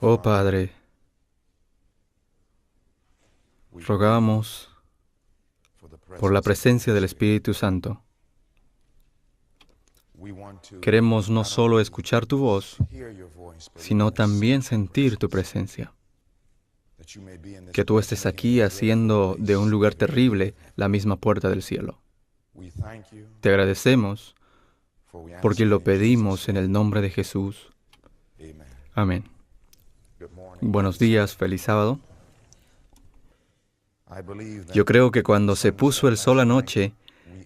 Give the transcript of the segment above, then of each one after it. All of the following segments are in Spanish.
Oh Padre, rogamos por la presencia del Espíritu Santo. Queremos no solo escuchar tu voz, sino también sentir tu presencia. Que tú estés aquí haciendo de un lugar terrible la misma puerta del cielo. Te agradecemos porque lo pedimos en el nombre de Jesús. Amén. Buenos días, feliz sábado. Yo creo que cuando se puso el sol anoche,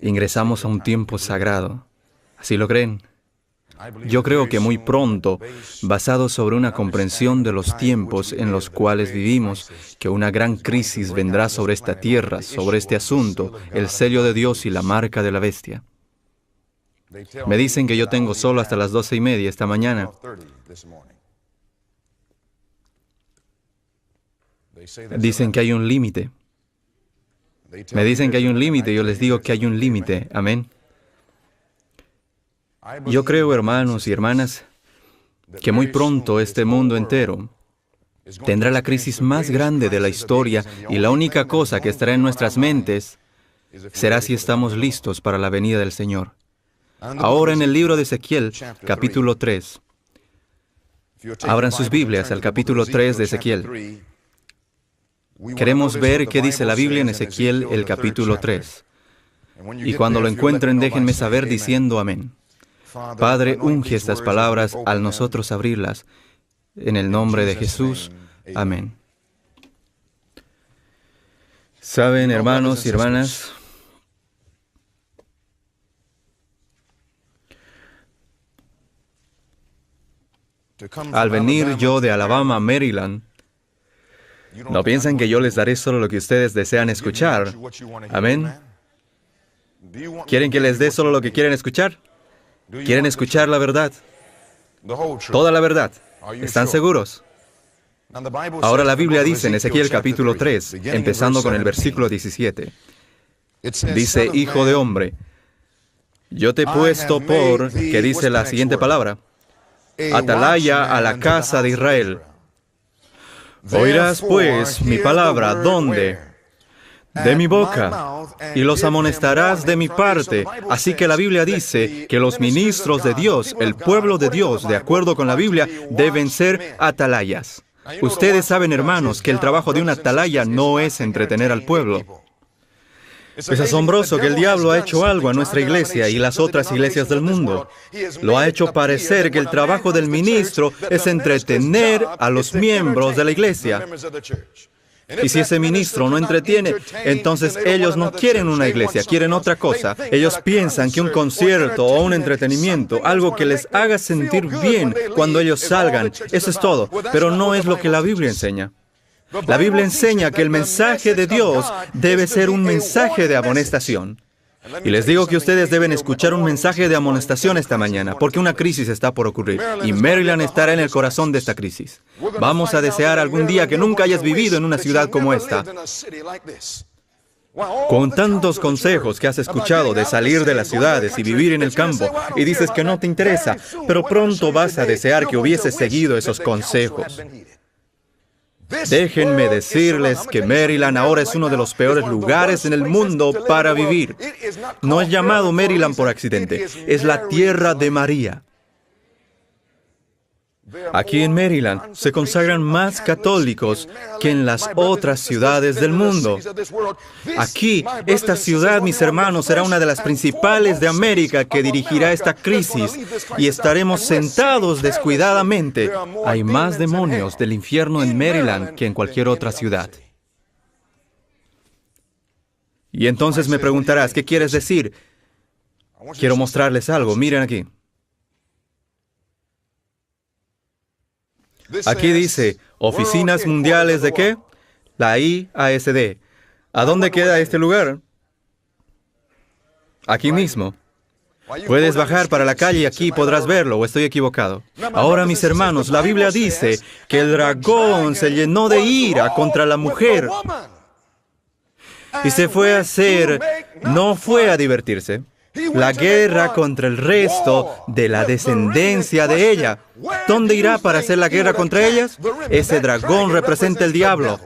ingresamos a un tiempo sagrado. ¿Así lo creen? Yo creo que muy pronto, basado sobre una comprensión de los tiempos en los cuales vivimos, que una gran crisis vendrá sobre esta tierra, sobre este asunto, el sello de Dios y la marca de la bestia. Me dicen que yo tengo solo hasta las 12:30 esta mañana. Dicen que hay un límite. Me dicen que hay un límite, yo les digo que hay un límite. Amén. Yo creo, hermanos y hermanas, que muy pronto este mundo entero tendrá la crisis más grande de la historia y la única cosa que estará en nuestras mentes será si estamos listos para la venida del Señor. Ahora en el libro de Ezequiel, capítulo 3. Abran sus Biblias al capítulo 3 de Ezequiel. Queremos ver qué dice la Biblia en Ezequiel, el capítulo 3. Y cuando lo encuentren, déjenme saber diciendo amén. Padre, unge estas palabras al nosotros abrirlas. En el nombre de Jesús, amén. Saben, hermanos y hermanas, al venir yo de Alabama a Maryland, no piensan que yo les daré solo lo que ustedes desean escuchar. Amén. ¿Quieren que les dé solo lo que quieren escuchar? ¿Quieren escuchar la verdad? Toda la verdad. ¿Están seguros? Ahora la Biblia dice en Ezequiel capítulo 3, empezando con el versículo 17. Dice, hijo de hombre, yo te he puesto por, que dice la siguiente palabra, atalaya a la casa de Israel. Oirás pues mi palabra, ¿dónde? De mi boca, y los amonestarás de mi parte. Así que la Biblia dice que los ministros de Dios, el pueblo de Dios, de acuerdo con la Biblia, deben ser atalayas. Ustedes saben, hermanos, que el trabajo de un atalaya no es entretener al pueblo. Es asombroso que el diablo ha hecho algo a nuestra iglesia y las otras iglesias del mundo. Lo ha hecho parecer que el trabajo del ministro es entretener a los miembros de la iglesia. Y si ese ministro no entretiene, entonces ellos no quieren una iglesia, quieren otra cosa. Ellos piensan que un concierto o un entretenimiento, algo que les haga sentir bien cuando ellos salgan, eso es todo. Pero no es lo que la Biblia enseña. La Biblia enseña que el mensaje de Dios debe ser un mensaje de amonestación. Y les digo que ustedes deben escuchar un mensaje de amonestación esta mañana, porque una crisis está por ocurrir, y Maryland estará en el corazón de esta crisis. Vamos a desear algún día que nunca hayas vivido en una ciudad como esta. Con tantos consejos que has escuchado de salir de las ciudades y vivir en el campo, y dices que no te interesa, pero pronto vas a desear que hubieses seguido esos consejos. Déjenme decirles que Maryland ahora es uno de los peores lugares en el mundo para vivir. No es llamado Maryland por accidente, es la tierra de María. Aquí en Maryland se consagran más católicos que en las otras ciudades del mundo. Aquí, esta ciudad, mis hermanos, será una de las principales de América que dirigirá esta crisis y estaremos sentados descuidadamente. Hay más demonios del infierno en Maryland que en cualquier otra ciudad. Y entonces me preguntarás, ¿qué quieres decir? Quiero mostrarles algo, miren aquí. Aquí dice, Oficinas Mundiales de ¿qué? La IASD. ¿A dónde queda este lugar? Aquí mismo. Puedes bajar para la calle y aquí podrás verlo, ¿o estoy equivocado? Ahora, mis hermanos, la Biblia dice que el dragón se llenó de ira contra la mujer y se fue a hacer, no fue a divertirse. La guerra contra el resto de la descendencia de ella. ¿Dónde irá para hacer la guerra contra ellas? Ese dragón representa el diablo.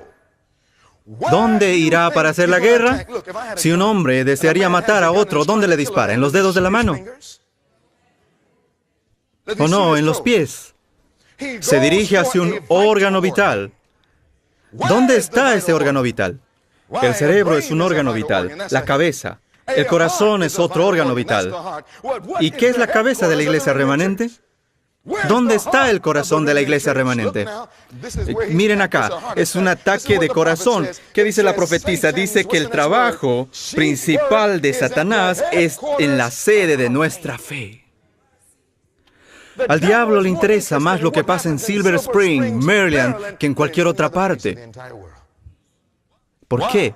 ¿Dónde irá para hacer la guerra? Si un hombre desearía matar a otro, ¿dónde le dispara? ¿En los dedos de la mano? ¿O no, en los pies? Se dirige hacia un órgano vital. ¿Dónde está ese órgano vital? El cerebro es un órgano vital, la cabeza. El corazón es otro órgano vital. ¿Y qué es la cabeza de la iglesia remanente? ¿Dónde está el corazón de la iglesia remanente? Miren acá, es un ataque de corazón. ¿Qué dice la profetisa? Dice que el trabajo principal de Satanás es en la sede de nuestra fe. Al diablo le interesa más lo que pasa en Silver Spring, Maryland, que en cualquier otra parte. ¿Por qué?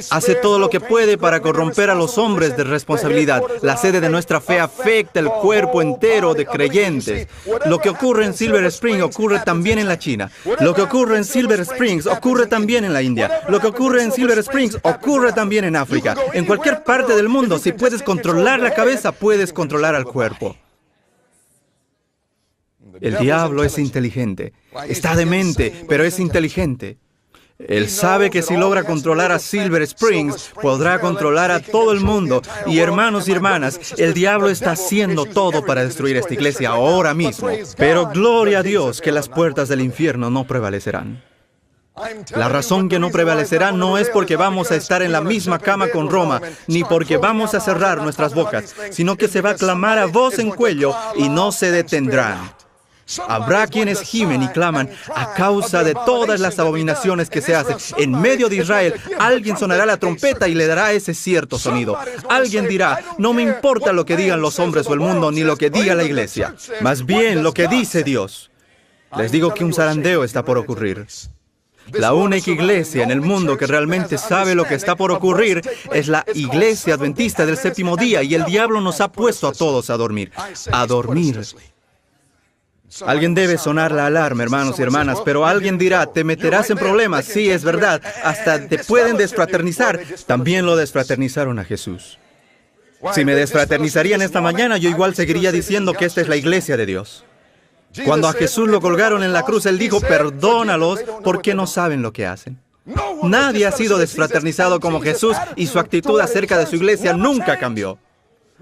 Hace todo lo que puede para corromper a los hombres de responsabilidad. La sede de nuestra fe afecta el cuerpo entero de creyentes. Lo que ocurre en Silver Spring ocurre también en la China. Lo que ocurre en Silver Springs ocurre también en la India. Lo que ocurre en Silver Springs ocurre también en África. En cualquier parte del mundo, si puedes controlar la cabeza, puedes controlar al cuerpo. El diablo es inteligente. Está demente, pero es inteligente. Él sabe que si logra controlar a Silver Springs, podrá controlar a todo el mundo. Y hermanos y hermanas, el diablo está haciendo todo para destruir esta iglesia ahora mismo. Pero gloria a Dios que las puertas del infierno no prevalecerán. La razón que no prevalecerá no es porque vamos a estar en la misma cama con Roma, ni porque vamos a cerrar nuestras bocas, sino que se va a clamar a voz en cuello y no se detendrán. Habrá quienes gimen y claman a causa de todas las abominaciones que se hacen. En medio de Israel, alguien sonará la trompeta y le dará ese cierto sonido. Alguien dirá, no me importa lo que digan los hombres o el mundo, ni lo que diga la iglesia. Más bien lo que dice Dios. Les digo que un zarandeo está por ocurrir. La única iglesia en el mundo que realmente sabe lo que está por ocurrir es la iglesia adventista del séptimo día, y el diablo nos ha puesto a todos a dormir. A dormir. Alguien debe sonar la alarma, hermanos y hermanas, pero alguien dirá, te meterás en problemas. Sí, es verdad, hasta te pueden desfraternizar. También lo desfraternizaron a Jesús. Si me desfraternizarían esta mañana, yo igual seguiría diciendo que esta es la iglesia de Dios. Cuando a Jesús lo colgaron en la cruz, Él dijo, perdónalos porque no saben lo que hacen. Nadie ha sido desfraternizado como Jesús, y su actitud acerca de su iglesia nunca cambió.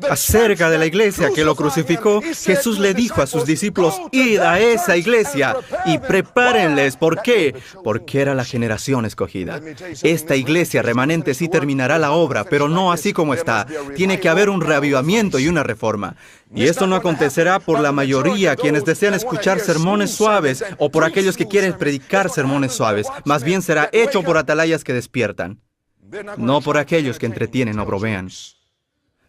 Acerca de la iglesia que lo crucificó, Jesús le dijo a sus discípulos, id a esa iglesia y prepárenles. ¿Por qué? Porque era la generación escogida. Esta iglesia remanente sí terminará la obra, pero no así como está. Tiene que haber un reavivamiento y una reforma. Y esto no acontecerá por la mayoría, quienes desean escuchar sermones suaves, o por aquellos que quieren predicar sermones suaves. Más bien será hecho por atalayas que despiertan, no por aquellos que entretienen o bromean.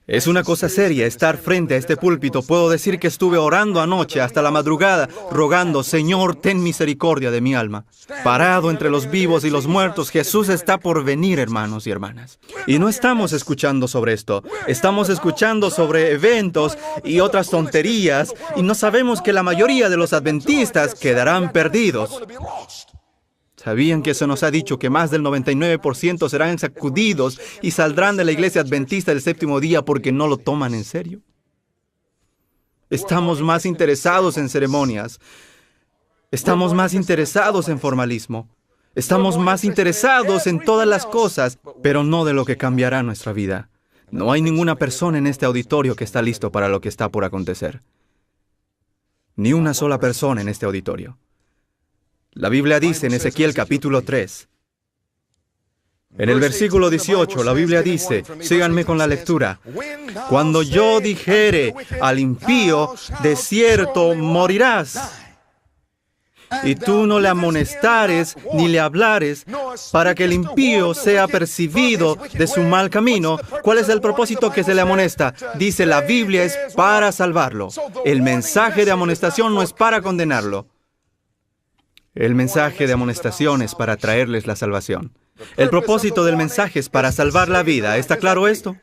Es una cosa seria estar frente a este púlpito. Puedo decir que estuve orando anoche hasta la madrugada, rogando, Señor, ten misericordia de mi alma. Parado entre los vivos y los muertos, Jesús está por venir, hermanos y hermanas. Y no estamos escuchando sobre esto. Estamos escuchando sobre eventos y otras tonterías, y no sabemos que la mayoría de los adventistas quedarán perdidos. ¿Sabían que se nos ha dicho que más del 99% serán sacudidos y saldrán de la iglesia adventista del séptimo día porque no lo toman en serio? Estamos más interesados en ceremonias. Estamos más interesados en formalismo. Estamos más interesados en todas las cosas, pero no de lo que cambiará nuestra vida. No hay ninguna persona en este auditorio que está listo para lo que está por acontecer. Ni una sola persona en este auditorio. La Biblia dice en Ezequiel capítulo 3, en el versículo 18, la Biblia dice, síganme con la lectura, cuando yo dijere al impío, de cierto morirás, y tú no le amonestares ni le hablares, para que el impío sea percibido de su mal camino. ¿Cuál es el propósito que se le amonesta? Dice, la Biblia es para salvarlo. El mensaje de amonestación no es para condenarlo. El mensaje de amonestación es para traerles la salvación. El propósito del mensaje es para salvar la vida. ¿Está claro esto?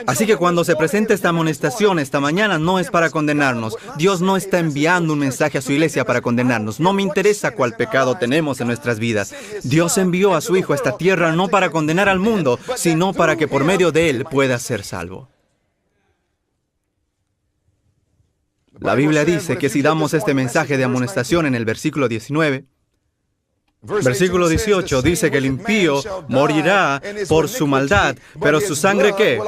Así que cuando se presente esta amonestación esta mañana, no es para condenarnos. Dios no está enviando un mensaje a su iglesia para condenarnos. No me interesa cuál pecado tenemos en nuestras vidas. Dios envió a su Hijo a esta tierra no para condenar al mundo, sino para que por medio de Él pueda ser salvo. La Biblia dice que si damos este mensaje de amonestación en el versículo 19, versículo 18 dice que el impío morirá por su maldad, pero su sangre, ¿qué?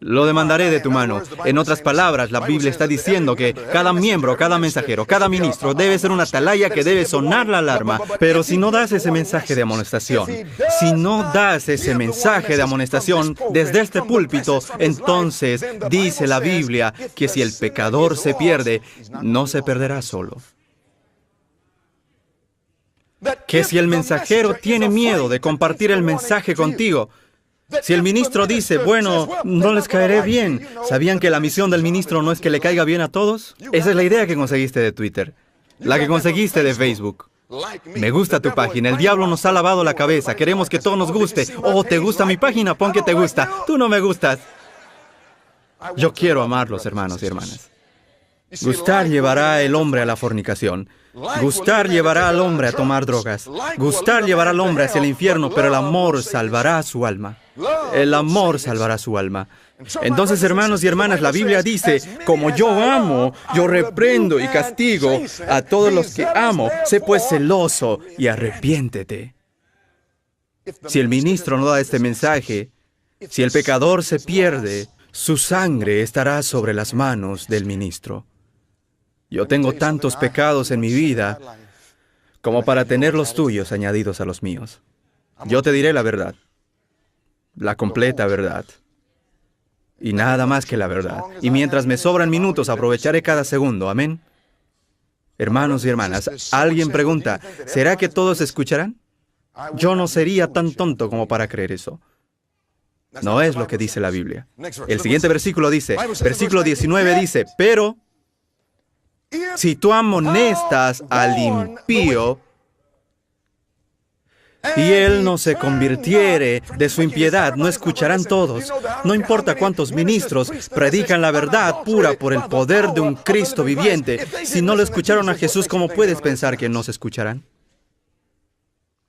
Lo demandaré de tu mano. En otras palabras, la Biblia está diciendo que cada miembro, cada mensajero, cada ministro debe ser una atalaya que debe sonar la alarma. Pero si no das ese mensaje de amonestación, si no das ese mensaje de amonestación desde este púlpito, entonces dice la Biblia que si el pecador se pierde, no se perderá solo. Que si el mensajero tiene miedo de compartir el mensaje contigo, si el ministro dice, bueno, no les caeré bien, ¿sabían que la misión del ministro no es que le caiga bien a todos? Esa es la idea que conseguiste de Twitter, la que conseguiste de Facebook. Me gusta tu página, el diablo nos ha lavado la cabeza, queremos que todo nos guste. Oh, ¿te gusta mi página? Pon que te gusta. Tú no me gustas. Yo quiero amarlos, hermanos y hermanas. Gustar llevará el hombre a la fornicación. Gustar llevará al hombre a tomar drogas. Gustar llevará al hombre hacia el infierno, pero el amor salvará su alma. El amor salvará su alma. Entonces, hermanos y hermanas, la Biblia dice, como yo amo, yo reprendo y castigo a todos los que amo. Sé pues celoso y arrepiéntete. Si el ministro no da este mensaje, si el pecador se pierde, su sangre estará sobre las manos del ministro. Yo tengo tantos pecados en mi vida como para tener los tuyos añadidos a los míos. Yo te diré la verdad, la completa verdad, y nada más que la verdad. Y mientras me sobran minutos, aprovecharé cada segundo. Amén. Hermanos y hermanas, alguien pregunta, ¿será que todos escucharán? Yo no sería tan tonto como para creer eso. No es lo que dice la Biblia. El siguiente versículo dice, versículo 19 dice, pero si tú amonestas al impío y él no se convirtiere de su impiedad, no escucharán todos. No importa cuántos ministros predican la verdad pura por el poder de un Cristo viviente. Si no lo escucharon a Jesús, ¿cómo puedes pensar que no se escucharán?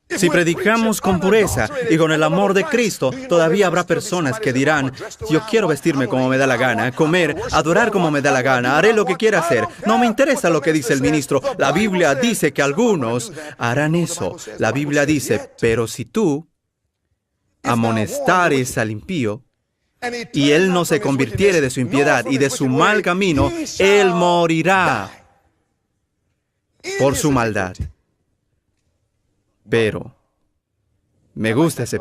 Si predicamos con pureza y con el amor de Cristo, todavía habrá personas que dirán, yo quiero vestirme como me da la gana, comer, adorar como me da la gana, haré lo que quiera hacer. No me interesa lo que dice el ministro. La Biblia dice que algunos harán eso. La Biblia dice, pero si tú amonestares al impío y él no se convirtiere de su impiedad y de su mal camino, él morirá por su maldad. Pero, me gusta ese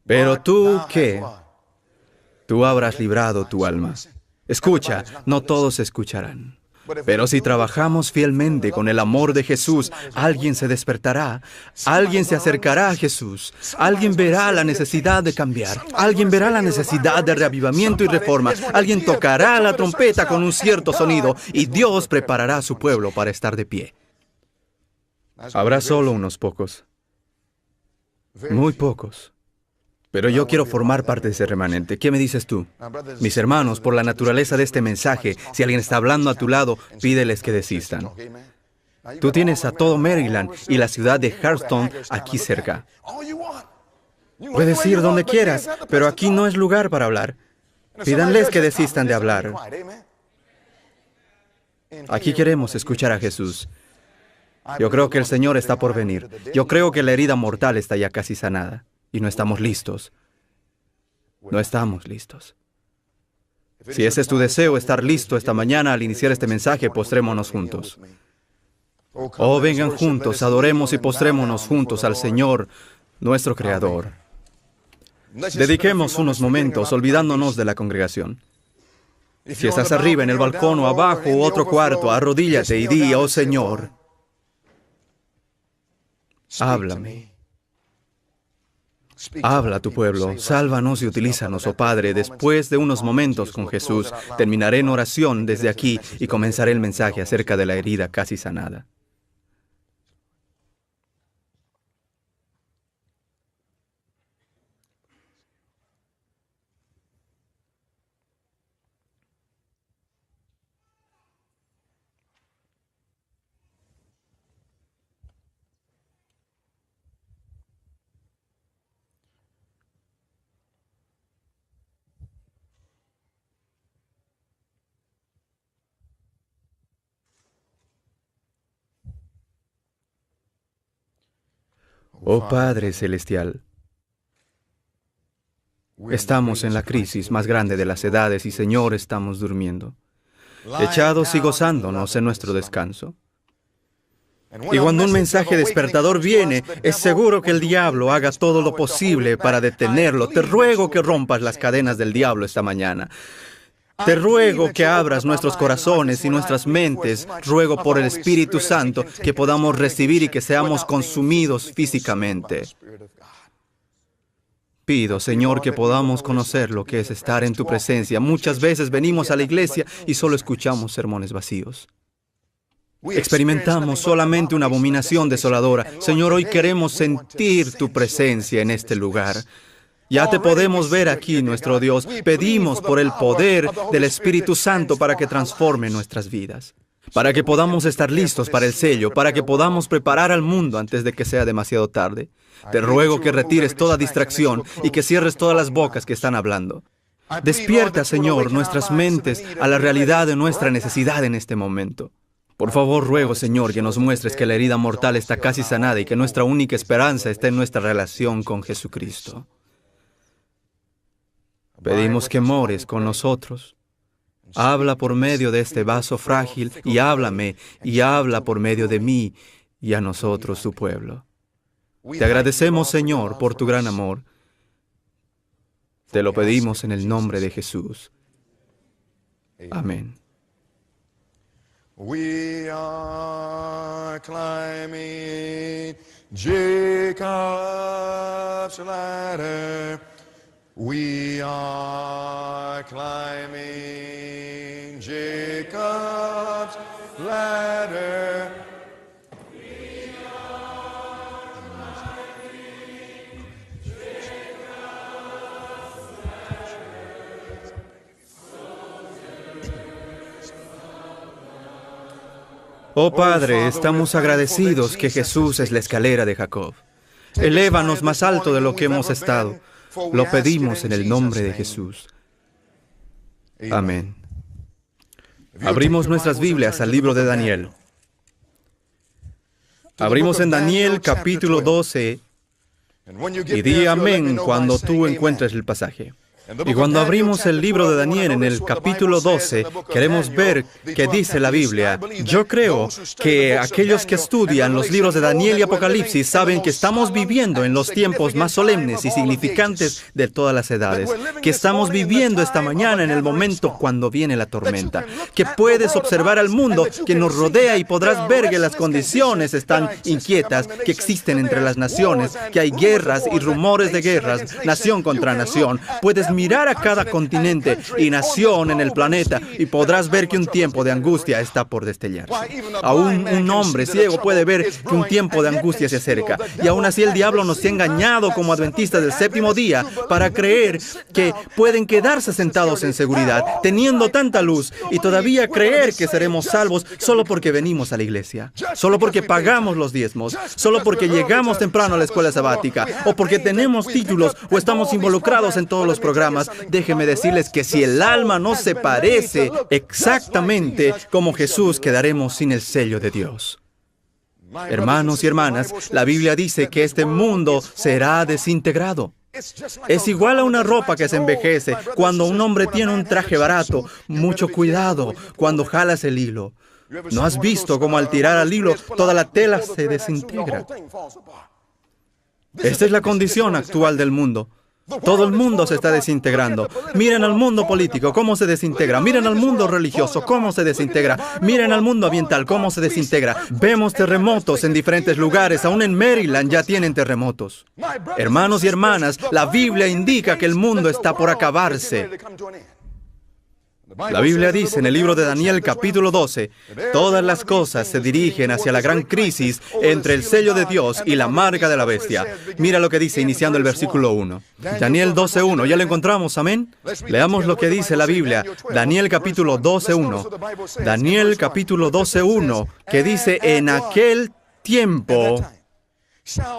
pero tú, ¿qué? Tú habrás librado tu alma. Escucha, no todos escucharán. Pero si trabajamos fielmente con el amor de Jesús, alguien se despertará, alguien se acercará a Jesús, alguien verá la necesidad de cambiar, alguien verá la necesidad de reavivamiento y reforma, alguien tocará la trompeta con un cierto sonido y Dios preparará a su pueblo para estar de pie. Habrá solo unos pocos, muy pocos. Pero yo quiero formar parte de ese remanente. ¿Qué me dices tú? Mis hermanos, por la naturaleza de este mensaje, si alguien está hablando a tu lado, pídeles que desistan. Tú tienes a todo Maryland y la ciudad de Charleston aquí cerca. Puedes ir donde quieras, pero aquí no es lugar para hablar. Pídanles que desistan de hablar. Aquí queremos escuchar a Jesús. Yo creo que el Señor está por venir. Yo creo que la herida mortal está ya casi sanada. Y no estamos listos. No estamos listos. Si ese es tu deseo, estar listo esta mañana al iniciar este mensaje, postrémonos juntos. Oh, vengan juntos, adoremos y postrémonos juntos al Señor, nuestro Creador. Dediquemos unos momentos olvidándonos de la congregación. Si estás arriba en el balcón o abajo o otro cuarto, arrodíllate y di, oh Señor, háblame. Habla a tu pueblo, sálvanos y utilízanos, oh Padre. Después de unos momentos con Jesús, terminaré en oración desde aquí y comenzaré el mensaje acerca de la herida casi sanada. Oh Padre Celestial, estamos en la crisis más grande de las edades y, Señor, estamos durmiendo, echados y gozándonos en nuestro descanso. Y cuando un mensaje despertador viene, es seguro que el diablo haga todo lo posible para detenerlo. Te ruego que rompas las cadenas del diablo esta mañana. Te ruego que abras nuestros corazones y nuestras mentes. Ruego por el Espíritu Santo que podamos recibir y que seamos consumidos físicamente. Pido, Señor, que podamos conocer lo que es estar en tu presencia. Muchas veces venimos a la iglesia y solo escuchamos sermones vacíos. Experimentamos solamente una abominación desoladora. Señor, hoy queremos sentir tu presencia en este lugar. Ya te podemos ver aquí, nuestro Dios. Pedimos por el poder del Espíritu Santo para que transforme nuestras vidas, para que podamos estar listos para el sello, para que podamos preparar al mundo antes de que sea demasiado tarde. Te ruego que retires toda distracción y que cierres todas las bocas que están hablando. Despierta, Señor, nuestras mentes a la realidad de nuestra necesidad en este momento. Por favor, ruego, Señor, que nos muestres que la herida mortal está casi sanada y que nuestra única esperanza está en nuestra relación con Jesucristo. Pedimos que mores con nosotros. Habla por medio de este vaso frágil y háblame y habla por medio de mí y a nosotros, tu pueblo. Te agradecemos, Señor, por tu gran amor. Te lo pedimos en el nombre de Jesús. Amén. We are climbing Jacob's ladder. We are climbing Jacob's ladder. We are climbing Jacob's ladder. Oh Padre, estamos agradecidos que Jesús es la escalera de Jacob. Elévanos más alto de lo que hemos estado. Lo pedimos en el nombre de Jesús. Amén. Abrimos nuestras Biblias al libro de Daniel. Abrimos en Daniel capítulo 12 y di amén cuando tú encuentres el pasaje. Y cuando abrimos el libro de Daniel en el capítulo 12, queremos ver qué dice la Biblia. Yo creo que aquellos que estudian los libros de Daniel y Apocalipsis saben que estamos viviendo en los tiempos más solemnes y significantes de todas las edades, que estamos viviendo esta mañana en el momento cuando viene la tormenta, que puedes observar al mundo que nos rodea y podrás ver que las condiciones están inquietas, que existen entre las naciones, que hay guerras y rumores de guerras, nación contra nación. Puedes mirar a cada continente y nación en el planeta y podrás ver que un tiempo de angustia está por destellarse. Aún un hombre ciego puede ver que un tiempo de angustia se acerca. Y aún así el diablo nos ha engañado como adventistas del séptimo día para creer que pueden quedarse sentados en seguridad, teniendo tanta luz, y todavía creer que seremos salvos solo porque venimos a la iglesia, solo porque pagamos los diezmos, solo porque llegamos temprano a la escuela sabática, o porque tenemos títulos o estamos involucrados en todos los programas. Déjenme decirles que si el alma no se parece exactamente como Jesús, quedaremos sin el sello de Dios. Hermanos y hermanas, la Biblia dice que este mundo será desintegrado. Es igual a una ropa que se envejece. Cuando un hombre tiene un traje barato, mucho cuidado cuando jalas el hilo. ¿No has visto cómo al tirar al hilo toda la tela se desintegra? Esta es la condición actual del mundo. Todo el mundo se está desintegrando. Miren al mundo político, cómo se desintegra. Miren al mundo religioso, cómo se desintegra. Miren al mundo ambiental, cómo se desintegra. Vemos terremotos en diferentes lugares. Aún en Maryland ya tienen terremotos. Hermanos y hermanas, la Biblia indica que el mundo está por acabarse. La Biblia dice en el libro de Daniel capítulo 12, todas las cosas se dirigen hacia la gran crisis entre el sello de Dios y la marca de la bestia. Mira lo que dice iniciando el versículo 1. Daniel 12:1, ¿ya lo encontramos? Amén. Leamos lo que dice la Biblia. Daniel capítulo 12:1. Daniel capítulo 12:1, que dice, en aquel tiempo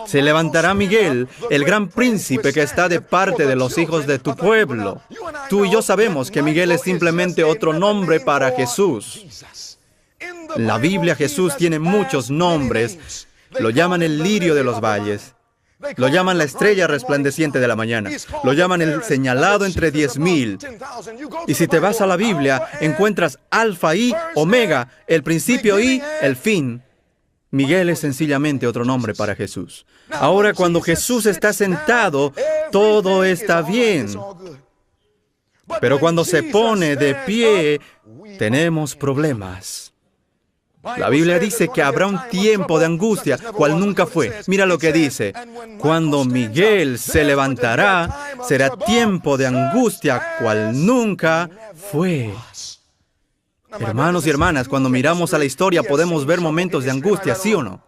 se levantará Miguel, el gran príncipe que está de parte de los hijos de tu pueblo. Tú y yo sabemos que Miguel es simplemente otro nombre para Jesús. En la Biblia Jesús tiene muchos nombres. Lo llaman el lirio de los valles. Lo llaman la estrella resplandeciente de la mañana. Lo llaman el señalado entre 10,000. Y si te vas a la Biblia, encuentras Alfa y Omega, el principio y el fin. Miguel es sencillamente otro nombre para Jesús. Ahora, cuando Jesús está sentado, todo está bien. Pero cuando se pone de pie, tenemos problemas. La Biblia dice que habrá un tiempo de angustia, cual nunca fue. Mira lo que dice. Cuando Miguel se levantará, será tiempo de angustia, cual nunca fue. Hermanos y hermanas, cuando miramos a la historia podemos ver momentos de angustia, ¿sí o no?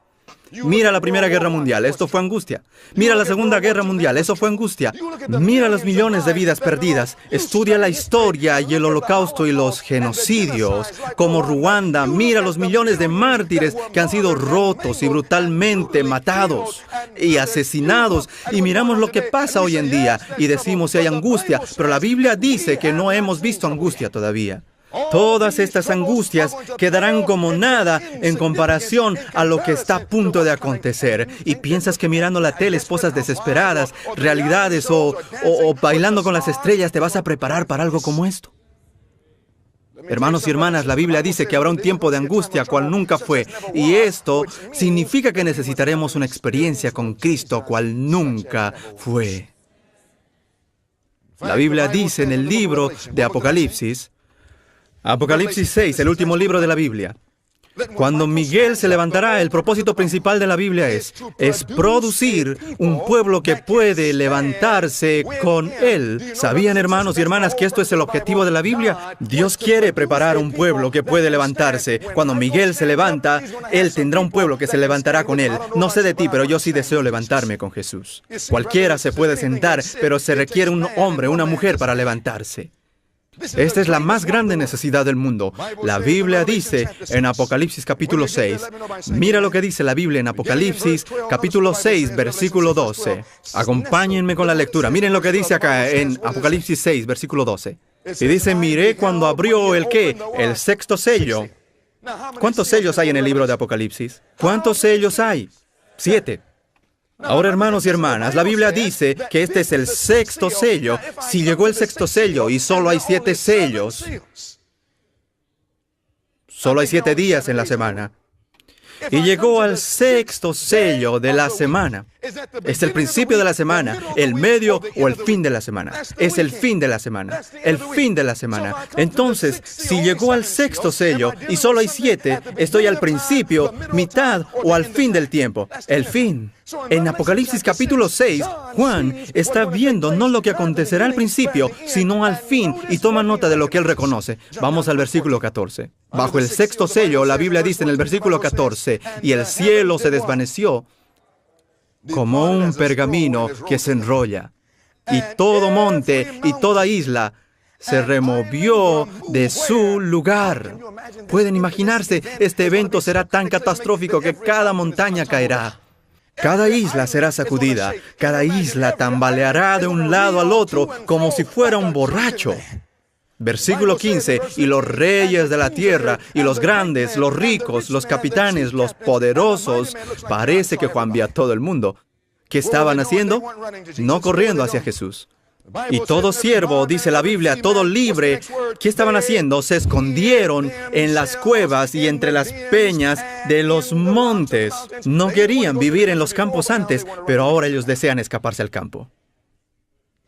Mira la Primera Guerra Mundial, esto fue angustia. Mira la Segunda Guerra Mundial, eso fue angustia. Mira los millones de vidas perdidas. Estudia la historia y el holocausto y los genocidios, como Ruanda. Mira los millones de mártires que han sido rotos y brutalmente matados y asesinados. Y miramos lo que pasa hoy en día y decimos si hay angustia, pero la Biblia dice que no hemos visto angustia todavía. Todas estas angustias quedarán como nada en comparación a lo que está a punto de acontecer. Y piensas que mirando la tele, esposas desesperadas, realidades o bailando con las estrellas, te vas a preparar para algo como esto. Hermanos y hermanas, la Biblia dice que habrá un tiempo de angustia cual nunca fue. Y esto significa que necesitaremos una experiencia con Cristo cual nunca fue. La Biblia dice en el libro de Apocalipsis, Apocalipsis 6, el último libro de la Biblia. Cuando Miguel se levantará, el propósito principal de la Biblia es producir un pueblo que puede levantarse con él. ¿Sabían, hermanos y hermanas, que esto es el objetivo de la Biblia? Dios quiere preparar un pueblo que puede levantarse. Cuando Miguel se levanta, él tendrá un pueblo que se levantará con él. No sé de ti, pero yo sí deseo levantarme con Jesús. Cualquiera se puede sentar, pero se requiere un hombre, una mujer para levantarse. Esta es la más grande necesidad del mundo. La Biblia dice en Apocalipsis capítulo 6, mira lo que dice la Biblia en Apocalipsis capítulo 6, versículo 12. Acompáñenme con la lectura. Miren lo que dice acá en Apocalipsis 6, versículo 12. Y dice, miré cuando abrió el ¿qué? El sexto sello. ¿Cuántos sellos hay en el libro de Apocalipsis? ¿Cuántos sellos hay? 7. Ahora, hermanos y hermanas, la Biblia dice que este es el sexto sello. Si llegó el sexto sello y solo hay 7 sellos, solo hay 7 días en la semana. Y llegó al sexto sello de la semana. Es el principio de la semana, el medio o el fin de la semana. Es el fin de la semana, el fin de la semana. Entonces, si llegó al sexto sello y solo hay 7, estoy al principio, mitad o al fin del tiempo. El fin. En Apocalipsis capítulo 6, Juan está viendo no lo que acontecerá al principio, sino al fin, y toma nota de lo que él reconoce. Vamos al versículo 14. Bajo el sexto sello, la Biblia dice en el versículo 14, y el cielo se desvaneció como un pergamino que se enrolla, y todo monte y toda isla se removió de su lugar. Pueden imaginarse, este evento será tan catastrófico que cada montaña caerá. Cada isla será sacudida, cada isla tambaleará de un lado al otro como si fuera un borracho. Versículo 15, y los reyes de la tierra, y los grandes, los ricos, los capitanes, los poderosos, parece que Juan vio a todo el mundo. ¿Qué estaban haciendo? No corriendo hacia Jesús. Y todo siervo, dice la Biblia, todo libre, ¿qué estaban haciendo? Se escondieron en las cuevas y entre las peñas de los montes. No querían vivir en los campos antes, pero ahora ellos desean escaparse al campo.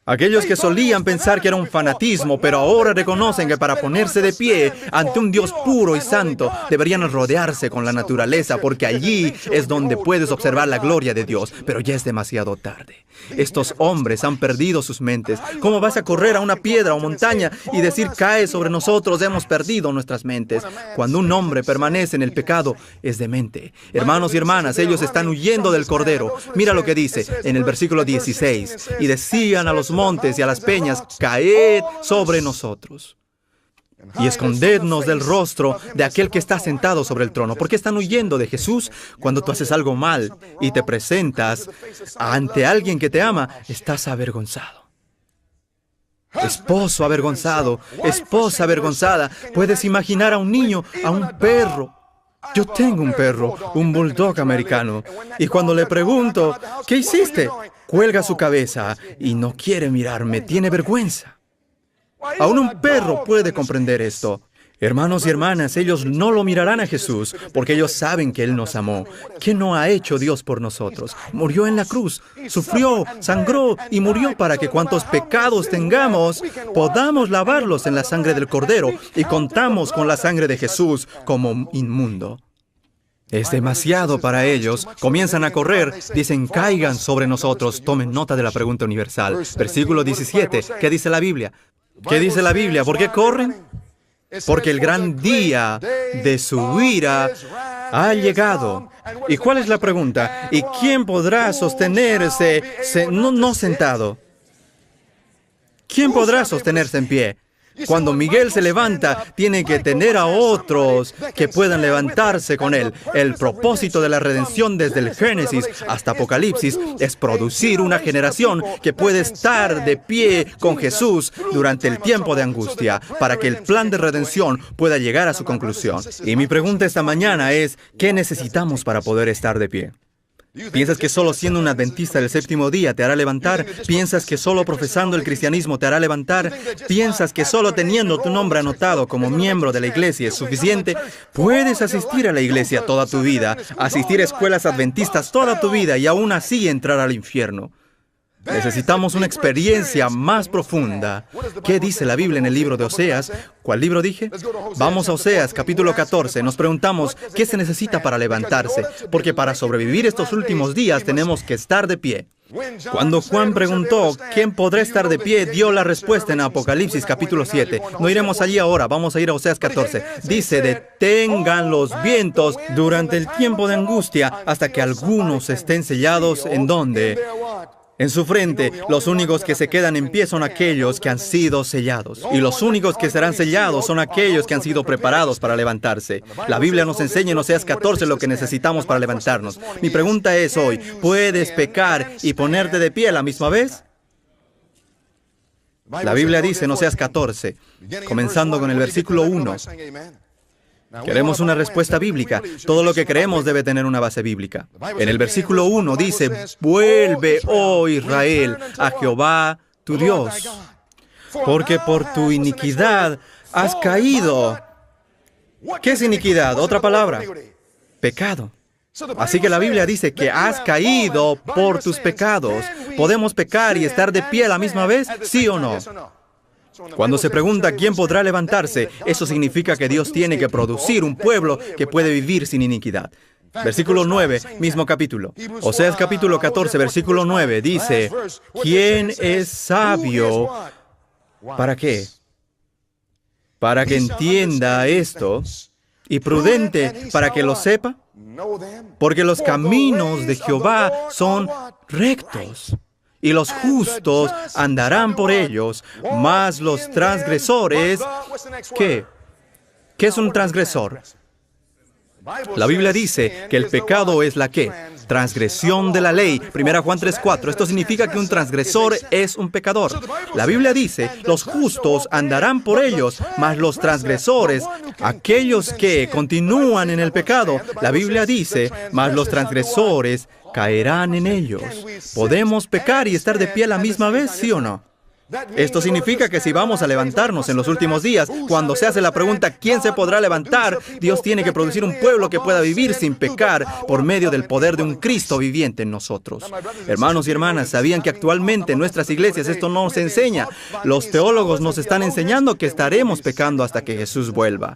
Aquellos que solían pensar que era un fanatismo, pero ahora reconocen que para ponerse de pie ante un Dios puro y santo, deberían rodearse con la naturaleza, porque allí es donde puedes observar la gloria de Dios, pero ya es demasiado tarde. Estos hombres han perdido sus mentes. ¿Cómo vas a correr a una piedra o montaña y decir, cae sobre nosotros, hemos perdido nuestras mentes? Cuando un hombre permanece en el pecado, es demente. Hermanos y hermanas, ellos están huyendo del Cordero. Mira lo que dice en el versículo 16. Y decían a los montes y a las peñas, caed sobre nosotros y escondednos del rostro de aquel que está sentado sobre el trono. ¿Por qué están huyendo de Jesús? Cuando tú haces algo mal y te presentas ante alguien que te ama, estás avergonzado. Esposo avergonzado, esposa avergonzada. Puedes imaginar a un niño, a un perro, Yo tengo un perro, un bulldog americano, y cuando le pregunto, ¿qué hiciste?, cuelga su cabeza y no quiere mirarme, tiene vergüenza. Aún un perro puede comprender esto. Hermanos y hermanas, ellos no lo mirarán a Jesús porque ellos saben que Él nos amó. ¿Qué no ha hecho Dios por nosotros? Murió en la cruz, sufrió, sangró y murió para que cuantos pecados tengamos, podamos lavarlos en la sangre del Cordero y contamos con la sangre de Jesús como inmundo. Es demasiado para ellos. Comienzan a correr, dicen, caigan sobre nosotros. Tomen nota de la pregunta universal. Versículo 17, ¿qué dice la Biblia? ¿Qué dice la Biblia? ¿Por qué corren? Porque el gran día de su ira ha llegado. ¿Y cuál es la pregunta? ¿Y quién podrá sostenerse no sentado? ¿Quién podrá sostenerse en pie? Cuando Miguel se levanta, tiene que tener a otros que puedan levantarse con él. El propósito de la redención desde el Génesis hasta Apocalipsis es producir una generación que puede estar de pie con Jesús durante el tiempo de angustia, para que el plan de redención pueda llegar a su conclusión. Y mi pregunta esta mañana es, ¿qué necesitamos para poder estar de pie? ¿Piensas que solo siendo un adventista del séptimo día te hará levantar? ¿Piensas que solo profesando el cristianismo te hará levantar? ¿Piensas que solo teniendo tu nombre anotado como miembro de la iglesia es suficiente? Puedes asistir a la iglesia toda tu vida, asistir a escuelas adventistas toda tu vida y aún así entrar al infierno. Necesitamos una experiencia más profunda. ¿Qué dice la Biblia en el libro de Oseas? ¿Cuál libro dije? Vamos a Oseas, capítulo 14. Nos preguntamos, ¿qué se necesita para levantarse? Porque para sobrevivir estos últimos días tenemos que estar de pie. Cuando Juan preguntó, ¿quién podrá estar de pie?, dio la respuesta en Apocalipsis, capítulo 7. No iremos allí ahora, vamos a ir a Oseas 14. Dice, detengan los vientos durante el tiempo de angustia hasta que algunos estén sellados. ¿En dónde? En su frente. Los únicos que se quedan en pie son aquellos que han sido sellados. Y los únicos que serán sellados son aquellos que han sido preparados para levantarse. La Biblia nos enseña en Oseas 14 lo que necesitamos para levantarnos. Mi pregunta es hoy, ¿puedes pecar y ponerte de pie a la misma vez? La Biblia dice en Oseas 14, comenzando con el versículo 1. Queremos una respuesta bíblica. Todo lo que creemos debe tener una base bíblica. En el versículo 1 dice, vuelve, oh Israel, a Jehová tu Dios, porque por tu iniquidad has caído. ¿Qué es iniquidad? Otra palabra, pecado. Así que la Biblia dice que has caído por tus pecados. ¿Podemos pecar y estar de pie a la misma vez? ¿Sí o no? Cuando se pregunta quién podrá levantarse, eso significa que Dios tiene que producir un pueblo que puede vivir sin iniquidad. Versículo 9, mismo capítulo. Oseas capítulo 14, versículo 9, dice, ¿quién es sabio? ¿Para qué? Para que entienda esto, y prudente para que lo sepa, porque los caminos de Jehová son rectos, y los justos andarán por ellos, mas los transgresores, ¿qué? ¿Qué es un transgresor? La Biblia dice que el pecado es la ¿qué? Transgresión de la ley. 1 Juan 3:4. Esto significa que un transgresor es un pecador. La Biblia dice, los justos andarán por ellos, mas los transgresores, aquellos que continúan en el pecado, la Biblia dice, mas los transgresores caerán en ellos. ¿Podemos pecar y estar de pie a la misma vez, sí o no? Esto significa que si vamos a levantarnos en los últimos días, cuando se hace la pregunta ¿quién se podrá levantar?, Dios tiene que producir un pueblo que pueda vivir sin pecar por medio del poder de un Cristo viviente en nosotros. Hermanos y hermanas, ¿sabían que actualmente en nuestras iglesias esto no se enseña? Los teólogos nos están enseñando que estaremos pecando hasta que Jesús vuelva.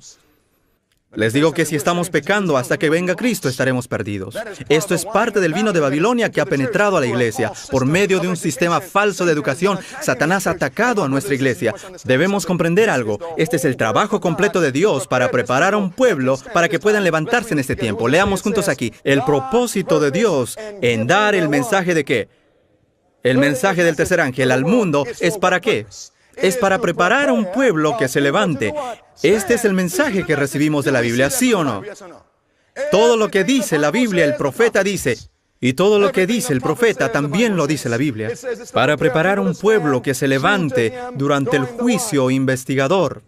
Les digo que si estamos pecando hasta que venga Cristo, estaremos perdidos. Esto es parte del vino de Babilonia que ha penetrado a la iglesia. Por medio de un sistema falso de educación, Satanás ha atacado a nuestra iglesia. Debemos comprender algo. Este es el trabajo completo de Dios para preparar a un pueblo para que puedan levantarse en este tiempo. Leamos juntos aquí. El propósito de Dios en dar el mensaje de ¿qué? El mensaje del tercer ángel al mundo es ¿para qué? Es para preparar a un pueblo que se levante. Este es el mensaje que recibimos de la Biblia, ¿sí o no? Todo lo que dice la Biblia, el profeta dice, Y todo lo que dice el profeta también lo dice la Biblia, para preparar un pueblo que se levante durante el juicio investigador.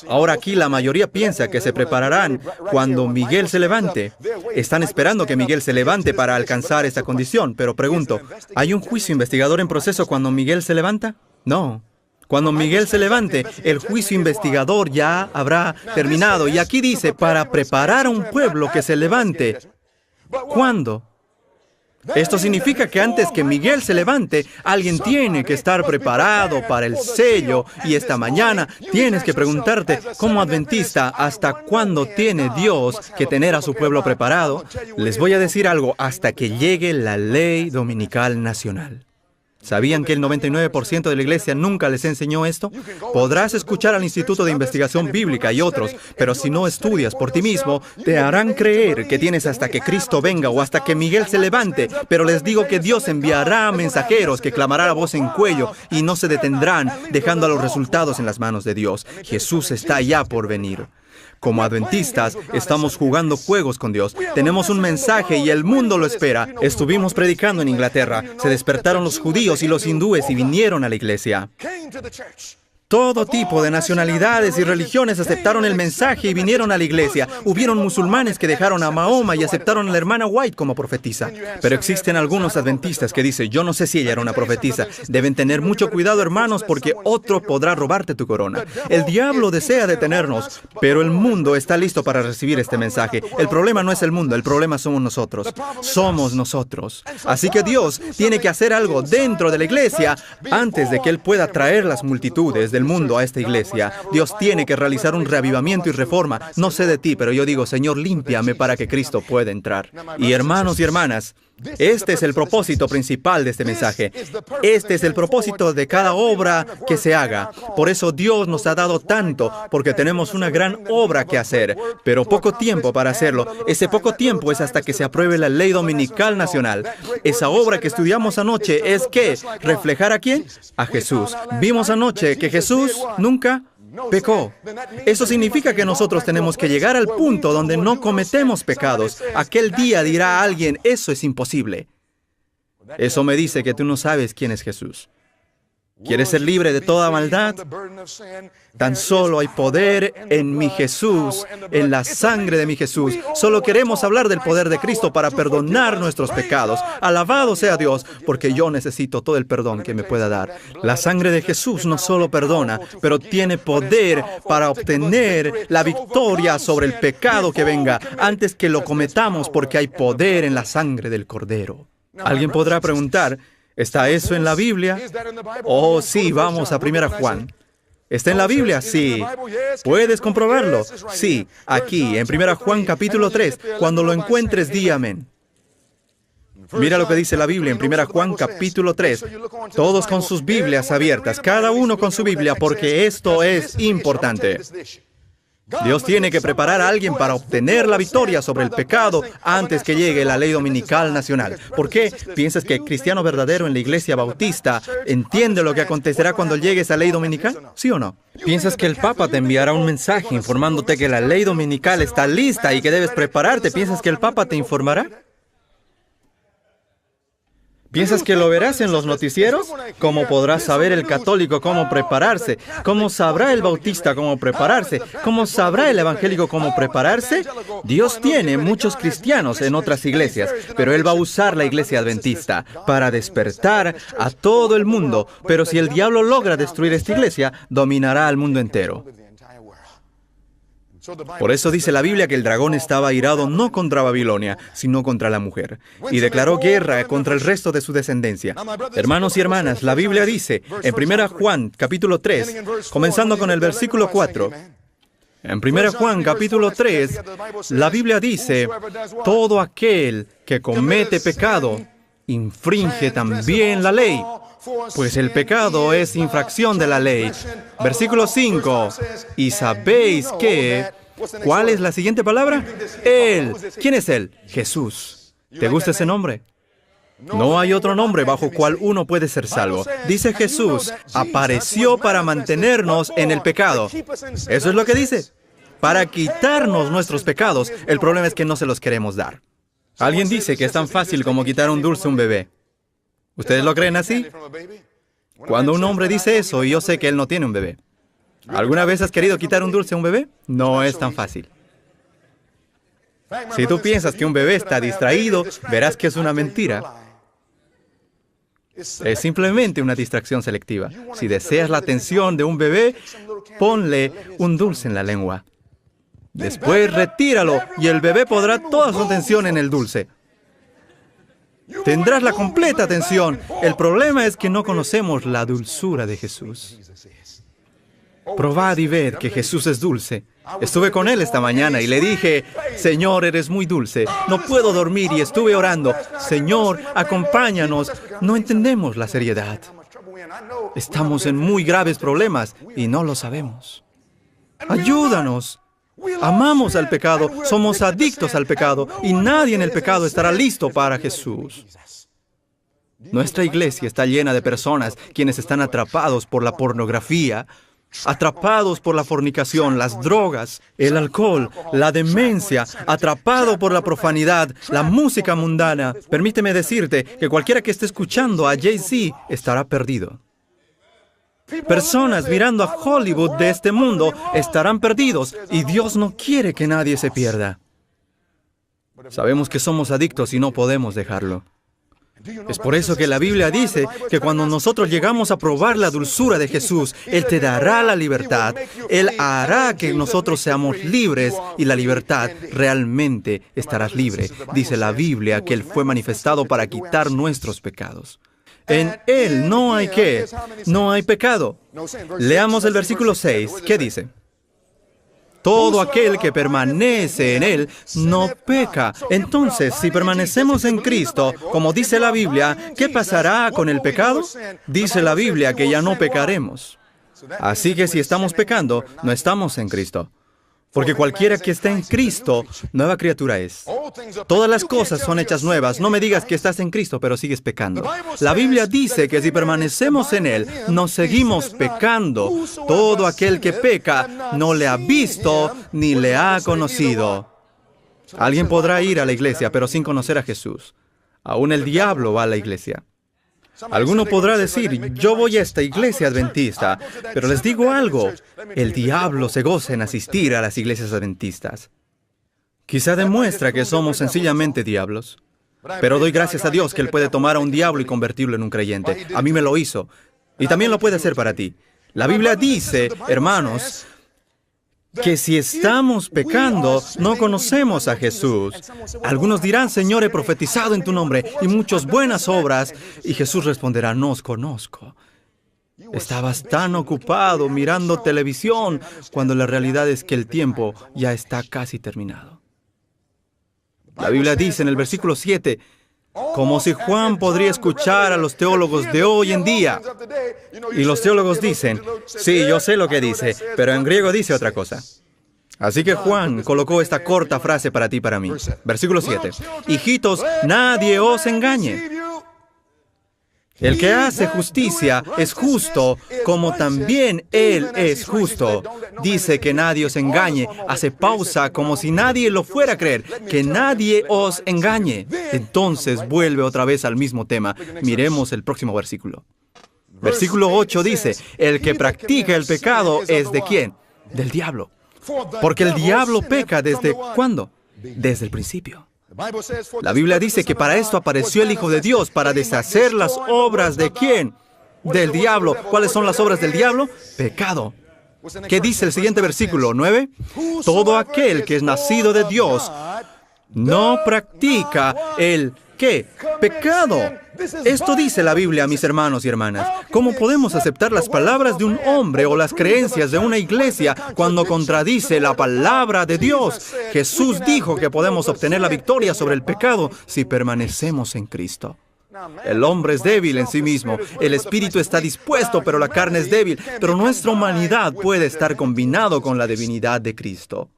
Ahora aquí la mayoría piensa que se prepararán cuando Miguel se levante. Están esperando que Miguel se levante para alcanzar esta condición, pero pregunto, ¿hay un juicio investigador en proceso cuando Miguel se levanta? No. Cuando Miguel se levante, el juicio investigador ya habrá terminado. Y aquí dice, para preparar a un pueblo que se levante. ¿Cuándo? Esto significa que antes que Miguel se levante, alguien tiene que estar preparado para el sello. Y esta mañana tienes que preguntarte, como adventista, ¿hasta cuándo tiene Dios que tener a su pueblo preparado? Les voy a decir algo, hasta que llegue la ley dominical nacional. ¿Sabían que el 99% de la iglesia nunca les enseñó esto? Podrás escuchar al Instituto de Investigación Bíblica y otros, pero si no estudias por ti mismo, te harán creer que tienes hasta que Cristo venga o hasta que Miguel se levante. Pero les digo que Dios enviará mensajeros que clamarán a voz en cuello y no se detendrán, dejando a los resultados en las manos de Dios. Jesús está ya por venir. Como adventistas, estamos jugando juegos con Dios. Tenemos un mensaje y el mundo lo espera. Estuvimos predicando en Inglaterra. Se despertaron los judíos y los hindúes y vinieron a la iglesia. Todo tipo de nacionalidades y religiones aceptaron el mensaje y vinieron a la iglesia. Hubieron musulmanes que dejaron a Mahoma y aceptaron a la hermana White como profetisa. Pero existen algunos adventistas que dicen, yo no sé si ella era una profetisa. Deben tener mucho cuidado, hermanos, porque otro podrá robarte tu corona. El diablo desea detenernos, pero el mundo está listo para recibir este mensaje. El problema no es el mundo, el problema somos nosotros. Somos nosotros. Así que Dios tiene que hacer algo dentro de la iglesia antes de que Él pueda traer las multitudes del mundo a esta iglesia. Dios tiene que realizar un reavivamiento y reforma. No sé de ti, pero yo digo, Señor, límpiame para que Cristo pueda entrar. Y hermanos y hermanas, este es el propósito principal de este mensaje. Este es el propósito de cada obra que se haga. Por eso Dios nos ha dado tanto, porque tenemos una gran obra que hacer, pero poco tiempo para hacerlo. Ese poco tiempo es hasta que se apruebe la ley dominical nacional. Esa obra que estudiamos anoche es ¿qué? ¿Reflejar a quién? A Jesús. Vimos anoche que Jesús nunca pecó. Eso significa que nosotros tenemos que llegar al punto donde no cometemos pecados. Aquel día dirá alguien, eso es imposible. Eso me dice que tú no sabes quién es Jesús. ¿Quieres ser libre de toda maldad? Tan solo hay poder en mi Jesús, en la sangre de mi Jesús. Solo queremos hablar del poder de Cristo para perdonar nuestros pecados. Alabado sea Dios, porque yo necesito todo el perdón que me pueda dar. La sangre de Jesús no solo perdona, pero tiene poder para obtener la victoria sobre el pecado que venga antes que lo cometamos, porque hay poder en la sangre del Cordero. Alguien podrá preguntar, ¿está eso en la Biblia? Oh, sí, vamos a 1 Juan. ¿Está en la Biblia? Sí. ¿Puedes comprobarlo? Sí, aquí, en 1 Juan capítulo 3. Cuando lo encuentres, di amén. Mira lo que dice la Biblia en 1 Juan capítulo 3. Todos con sus Biblias abiertas, cada uno con su Biblia, porque esto es importante. Dios tiene que preparar a alguien para obtener la victoria sobre el pecado antes que llegue la ley dominical nacional. ¿Por qué? ¿Piensas que el cristiano verdadero en la iglesia bautista entiende lo que acontecerá cuando llegue esa ley dominical? ¿Sí o no? ¿Piensas que el Papa te enviará un mensaje informándote que la ley dominical está lista y que debes prepararte? ¿Piensas que el Papa te informará? ¿Piensas que lo verás en los noticieros? ¿Cómo podrá saber el católico cómo prepararse? ¿Cómo sabrá el bautista cómo prepararse? ¿Cómo sabrá el evangélico cómo prepararse? Dios tiene muchos cristianos en otras iglesias, pero Él va a usar la iglesia adventista para despertar a todo el mundo. Pero si el diablo logra destruir esta iglesia, dominará al mundo entero. Por eso dice la Biblia que el dragón estaba airado no contra Babilonia, sino contra la mujer, y declaró guerra contra el resto de su descendencia. Hermanos y hermanas, la Biblia dice, en 1 Juan, capítulo 3, comenzando con el versículo 4, en 1 Juan, capítulo 3, la Biblia dice, todo aquel que comete pecado, infringe también la ley, pues el pecado es infracción de la ley. Versículo 5. Y sabéis que... ¿Cuál es la siguiente palabra? Él. ¿Quién es Él? Jesús. ¿Te gusta ese nombre? No hay otro nombre bajo cual uno puede ser salvo. Dice Jesús, apareció para mantenernos en el pecado. Eso es lo que dice. Para quitarnos nuestros pecados. El problema es que no se los queremos dar. Alguien dice que es tan fácil como quitar un dulce a un bebé. ¿Ustedes lo creen así? Cuando un hombre dice eso, yo sé que él no tiene un bebé. ¿Alguna vez has querido quitar un dulce a un bebé? No es tan fácil. Si tú piensas que un bebé está distraído, verás que es una mentira. Es simplemente una distracción selectiva. Si deseas la atención de un bebé, ponle un dulce en la lengua. Después retíralo y el bebé podrá toda su atención en el dulce. Tendrás la completa atención. El problema es que no conocemos la dulzura de Jesús. Probad y ved que Jesús es dulce. Estuve con él esta mañana y le dije, Señor, eres muy dulce. No puedo dormir y estuve orando. Señor, acompáñanos. No entendemos la seriedad. Estamos en muy graves problemas y no lo sabemos. Ayúdanos. Amamos al pecado, somos adictos al pecado y nadie en el pecado estará listo para Jesús. Nuestra iglesia está llena de personas quienes están atrapados por la pornografía, atrapados por la fornicación, las drogas, el alcohol, la demencia, atrapado por la profanidad, la música mundana. Permíteme decirte que cualquiera que esté escuchando a Jay-Z estará perdido. Personas mirando a Hollywood de este mundo estarán perdidos y Dios no quiere que nadie se pierda. Sabemos que somos adictos y no podemos dejarlo. Es por eso que la Biblia dice que cuando nosotros llegamos a probar la dulzura de Jesús, Él te dará la libertad. Él hará que nosotros seamos libres y la libertad realmente estarás libre. Dice la Biblia que Él fue manifestado para quitar nuestros pecados. En Él no hay ¿qué? No hay pecado. Leamos el versículo 6. ¿Qué dice? Todo aquel que permanece en Él no peca. Entonces, si permanecemos en Cristo, como dice la Biblia, ¿qué pasará con el pecado? Dice la Biblia que ya no pecaremos. Así que si estamos pecando, no estamos en Cristo. Porque cualquiera que esté en Cristo, nueva criatura es. Todas las cosas son hechas nuevas. No me digas que estás en Cristo, pero sigues pecando. La Biblia dice que si permanecemos en Él, no seguimos pecando. Todo aquel que peca no le ha visto ni le ha conocido. Alguien podrá ir a la iglesia, pero sin conocer a Jesús. Aún el diablo va a la iglesia. Alguno podrá decir, yo voy a esta iglesia adventista, pero les digo algo, el diablo se goza en asistir a las iglesias adventistas. Quizá demuestra que somos sencillamente diablos, pero doy gracias a Dios que Él puede tomar a un diablo y convertirlo en un creyente. A mí me lo hizo, y también lo puede hacer para ti. La Biblia dice, hermanos, que si estamos pecando, no conocemos a Jesús. Algunos dirán, Señor, he profetizado en tu nombre y muchas buenas obras. Y Jesús responderá, no os conozco. Estabas tan ocupado mirando televisión cuando la realidad es que el tiempo ya está casi terminado. La Biblia dice en el versículo 7, como si Juan podría escuchar a los teólogos de hoy en día. Y los teólogos dicen, sí, yo sé lo que dice, pero en griego dice otra cosa. Así que Juan colocó esta corta frase para ti y para mí. Versículo 7. Hijitos, nadie os engañe. El que hace justicia es justo, como también Él es justo. Dice que nadie os engañe. Hace pausa como si nadie lo fuera a creer. Que nadie os engañe. Entonces vuelve otra vez al mismo tema. Miremos el próximo versículo. Versículo 8 dice, el que practica el pecado es ¿de quién? Del diablo. Porque el diablo peca ¿desde cuándo? Desde el principio. La Biblia dice que para esto apareció el Hijo de Dios, para deshacer las obras ¿de quién? Del diablo. ¿Cuáles son las obras del diablo? Pecado. ¿Qué dice el siguiente versículo 9? Todo aquel que es nacido de Dios no practica el ¿qué? Pecado. Esto dice la Biblia, mis hermanos y hermanas. ¿Cómo podemos aceptar las palabras de un hombre o las creencias de una iglesia cuando contradice la palabra de Dios? Jesús dijo que podemos obtener la victoria sobre el pecado si permanecemos en Cristo. El hombre es débil en sí mismo, el espíritu está dispuesto, pero la carne es débil. Pero nuestra humanidad puede estar combinado con la divinidad de Cristo.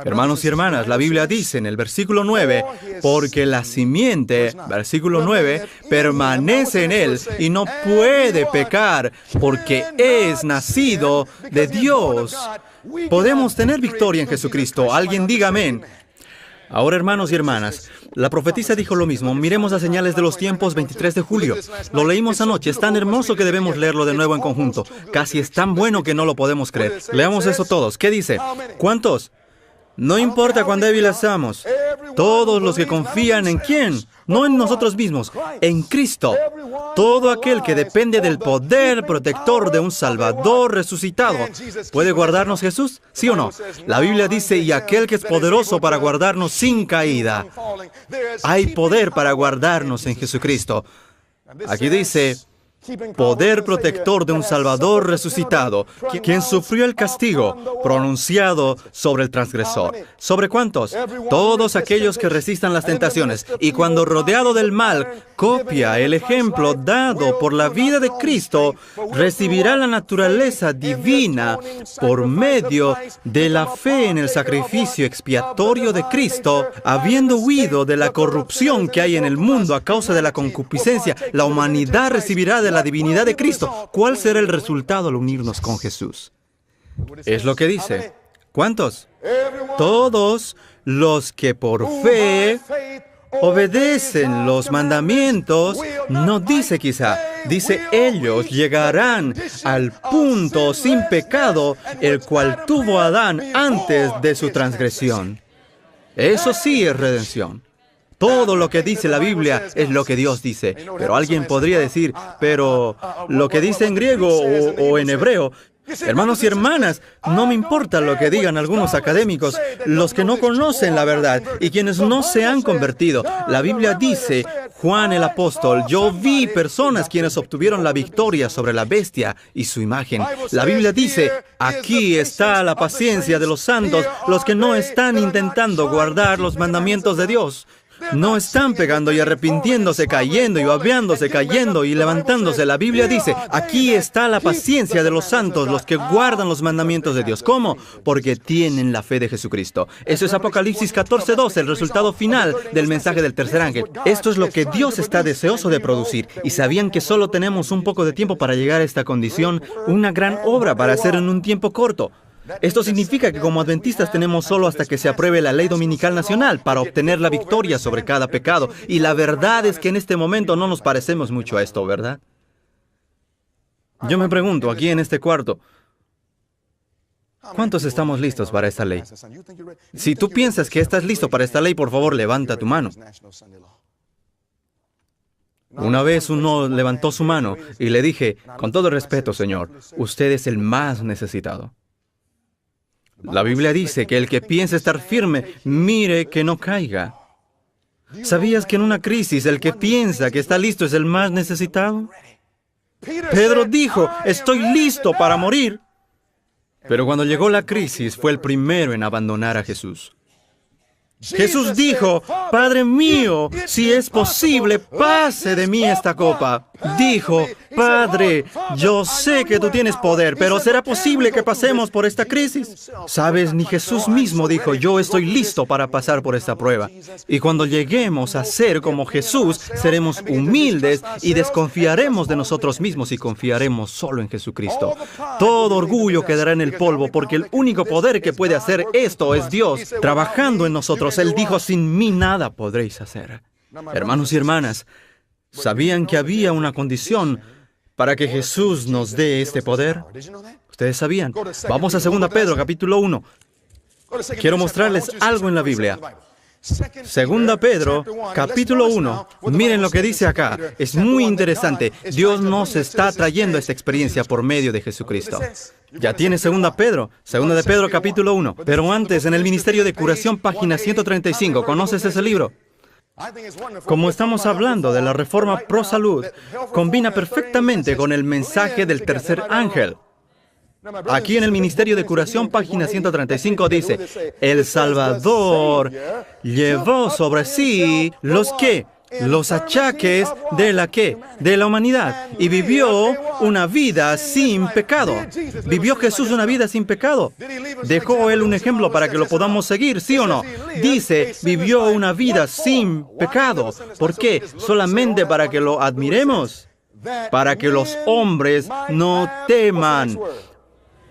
Hermanos y hermanas, la Biblia dice en el versículo 9, porque la simiente, versículo 9, permanece en él y no puede pecar porque es nacido de Dios. Podemos tener victoria en Jesucristo. Alguien diga amén. Ahora, hermanos y hermanas, la profetisa dijo lo mismo. Miremos las señales de los tiempos, 23 de julio. Lo leímos anoche. Es tan hermoso que debemos leerlo de nuevo en conjunto. Casi es tan bueno que no lo podemos creer. Leamos eso todos. ¿Qué dice? ¿Cuántos? No importa cuán débiles seamos. Todos los que confían en ¿quién? No en nosotros mismos, en Cristo. Todo aquel que depende del poder protector de un Salvador resucitado. ¿Puede guardarnos Jesús? ¿Sí o no? La Biblia dice, y aquel que es poderoso para guardarnos sin caída. Hay poder para guardarnos en Jesucristo. Aquí dice, poder protector de un Salvador resucitado, quien sufrió el castigo pronunciado sobre el transgresor. ¿Sobre cuántos? Todos aquellos que resistan las tentaciones, y cuando rodeado del mal, copia el ejemplo dado por la vida de Cristo, recibirá la naturaleza divina por medio de la fe en el sacrificio expiatorio de Cristo. Habiendo huido de la corrupción que hay en el mundo a causa de la concupiscencia, la humanidad recibirá de la divinidad de Cristo. ¿Cuál será el resultado al unirnos con Jesús? Es lo que dice. ¿Cuántos? Todos los que por fe obedecen los mandamientos. No dice quizá, dice ellos llegarán al punto sin pecado, el cual tuvo Adán antes de su transgresión. Eso sí es redención. Todo lo que dice la Biblia es lo que Dios dice. Pero alguien podría decir, pero lo que dice en griego o en hebreo. Hermanos y hermanas, no me importa lo que digan algunos académicos, los que no conocen la verdad y quienes no se han convertido. La Biblia dice, Juan el apóstol, yo vi personas quienes obtuvieron la victoria sobre la bestia y su imagen. La Biblia dice, aquí está la paciencia de los santos, los que no están intentando guardar los mandamientos de Dios. No están pegando y arrepintiéndose, cayendo y babeándose, cayendo y levantándose. La Biblia dice, aquí está la paciencia de los santos, los que guardan los mandamientos de Dios. ¿Cómo? Porque tienen la fe de Jesucristo. Eso es Apocalipsis 14:2, el resultado final del mensaje del tercer ángel. Esto es lo que Dios está deseoso de producir. Y sabían que solo tenemos un poco de tiempo para llegar a esta condición, una gran obra para hacer en un tiempo corto. Esto significa que como adventistas tenemos solo hasta que se apruebe la ley dominical nacional para obtener la victoria sobre cada pecado. Y la verdad es que en este momento no nos parecemos mucho a esto, ¿verdad? Yo me pregunto, aquí en este cuarto, ¿cuántos estamos listos para esta ley? Si tú piensas que estás listo para esta ley, por favor, levanta tu mano. Una vez uno levantó su mano y le dije, con todo respeto, señor, usted es el más necesitado. La Biblia dice que el que piensa estar firme, mire que no caiga. ¿Sabías que en una crisis el que piensa que está listo es el más necesitado? Pedro dijo, estoy listo para morir. Pero cuando llegó la crisis fue el primero en abandonar a Jesús. Jesús dijo, Padre mío, si es posible, pase de mí esta copa. Dijo, Padre, yo sé que tú tienes poder, pero ¿será posible que pasemos por esta crisis? ¿Sabes? Ni Jesús mismo dijo, yo estoy listo para pasar por esta prueba. Y cuando lleguemos a ser como Jesús, seremos humildes y desconfiaremos de nosotros mismos y confiaremos solo en Jesucristo. Todo orgullo quedará en el polvo, porque el único poder que puede hacer esto es Dios, trabajando en nosotros. Él dijo, sin mí nada podréis hacer. Hermanos y hermanas, ¿sabían que había una condición para que Jesús nos dé este poder? ¿Ustedes sabían? Vamos a 2 Pedro, capítulo 1. Quiero mostrarles algo en la Biblia. 2 Pedro, capítulo 1. Miren lo que dice acá. Es muy interesante. Dios nos está trayendo esta experiencia por medio de Jesucristo. Ya tiene 2 Pedro, capítulo 1. Pero antes, en el Ministerio de Curación, página 135. ¿Conoces ese libro? Como estamos hablando de la reforma pro salud, combina perfectamente con el mensaje del tercer ángel. Aquí en el Ministerio de Curación, página 135, dice, el Salvador llevó sobre sí los ¿qué? Los achaques de la ¿qué? De la humanidad. Y vivió una vida sin pecado. ¿Vivió Jesús una vida sin pecado? ¿Dejó Él un ejemplo para que lo podamos seguir, sí o no? Dice, vivió una vida sin pecado. ¿Por qué? Solamente para que lo admiremos. Para que los hombres no teman.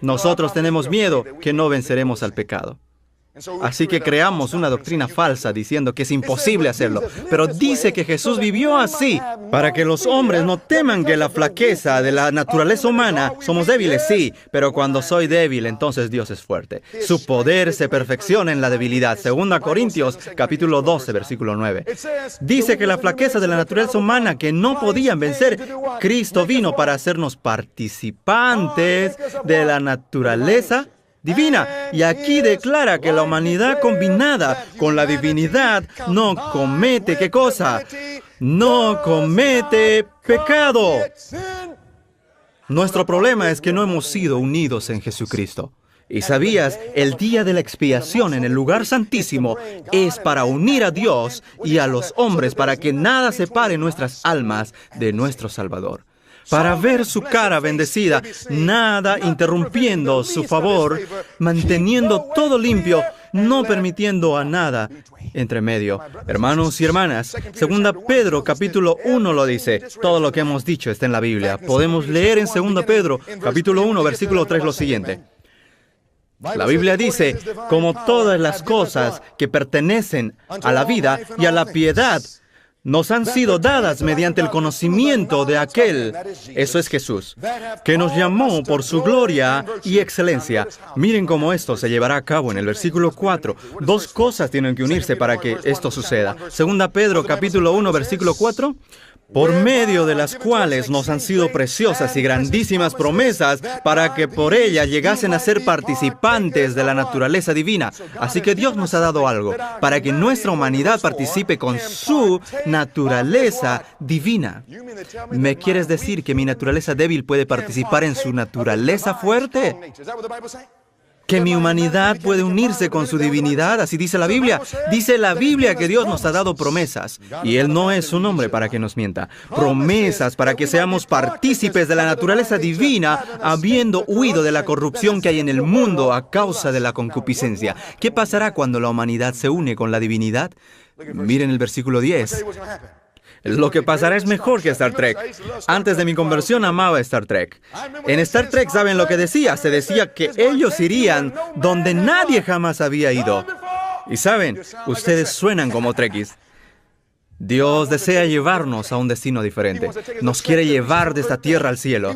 Nosotros tenemos miedo que no venceremos al pecado. Así que creamos una doctrina falsa diciendo que es imposible hacerlo. Pero dice que Jesús vivió así para que los hombres no teman que la flaqueza de la naturaleza humana, somos débiles, sí, pero cuando soy débil, entonces Dios es fuerte. Su poder se perfecciona en la debilidad. 2 Corintios, capítulo 12, versículo 9. Dice que la flaqueza de la naturaleza humana que no podían vencer, Cristo vino para hacernos participantes de la naturaleza divina. Y aquí declara que la humanidad combinada con la divinidad no comete, ¿qué cosa? No comete pecado. Nuestro problema es que no hemos sido unidos en Jesucristo. Y sabías, el día de la expiación en el lugar santísimo es para unir a Dios y a los hombres para que nada separe nuestras almas de nuestro Salvador. Para ver su cara bendecida, nada interrumpiendo su favor, manteniendo todo limpio, no permitiendo a nada entre medio. Hermanos y hermanas, 2 Pedro capítulo 1 lo dice. Todo lo que hemos dicho está en la Biblia. Podemos leer en 2 Pedro capítulo 1, versículo 3 lo siguiente. La Biblia dice, como todas las cosas que pertenecen a la vida y a la piedad, nos han sido dadas mediante el conocimiento de aquel, eso es Jesús, que nos llamó por su gloria y excelencia. Miren cómo esto se llevará a cabo en el versículo 4. Dos cosas tienen que unirse para que esto suceda. 2 Pedro capítulo 1, versículo 4. Por medio de las cuales nos han sido preciosas y grandísimas promesas para que por ellas llegasen a ser participantes de la naturaleza divina. Así que Dios nos ha dado algo para que nuestra humanidad participe con su naturaleza divina. ¿Me quieres decir que mi naturaleza débil puede participar en su naturaleza fuerte? ¿Que mi humanidad puede unirse con su divinidad? Así dice la Biblia. Dice la Biblia que Dios nos ha dado promesas. Y Él no es un hombre para que nos mienta. Promesas para que seamos partícipes de la naturaleza divina, habiendo huido de la corrupción que hay en el mundo a causa de la concupiscencia. ¿Qué pasará cuando la humanidad se une con la divinidad? Miren el versículo 10. Lo que pasará es mejor que Star Trek. Antes de mi conversión amaba Star Trek. En Star Trek, ¿saben lo que decía? Se decía que ellos irían donde nadie jamás había ido. Y saben, ustedes suenan como Trekkies. Dios desea llevarnos a un destino diferente. Nos quiere llevar de esta tierra al cielo.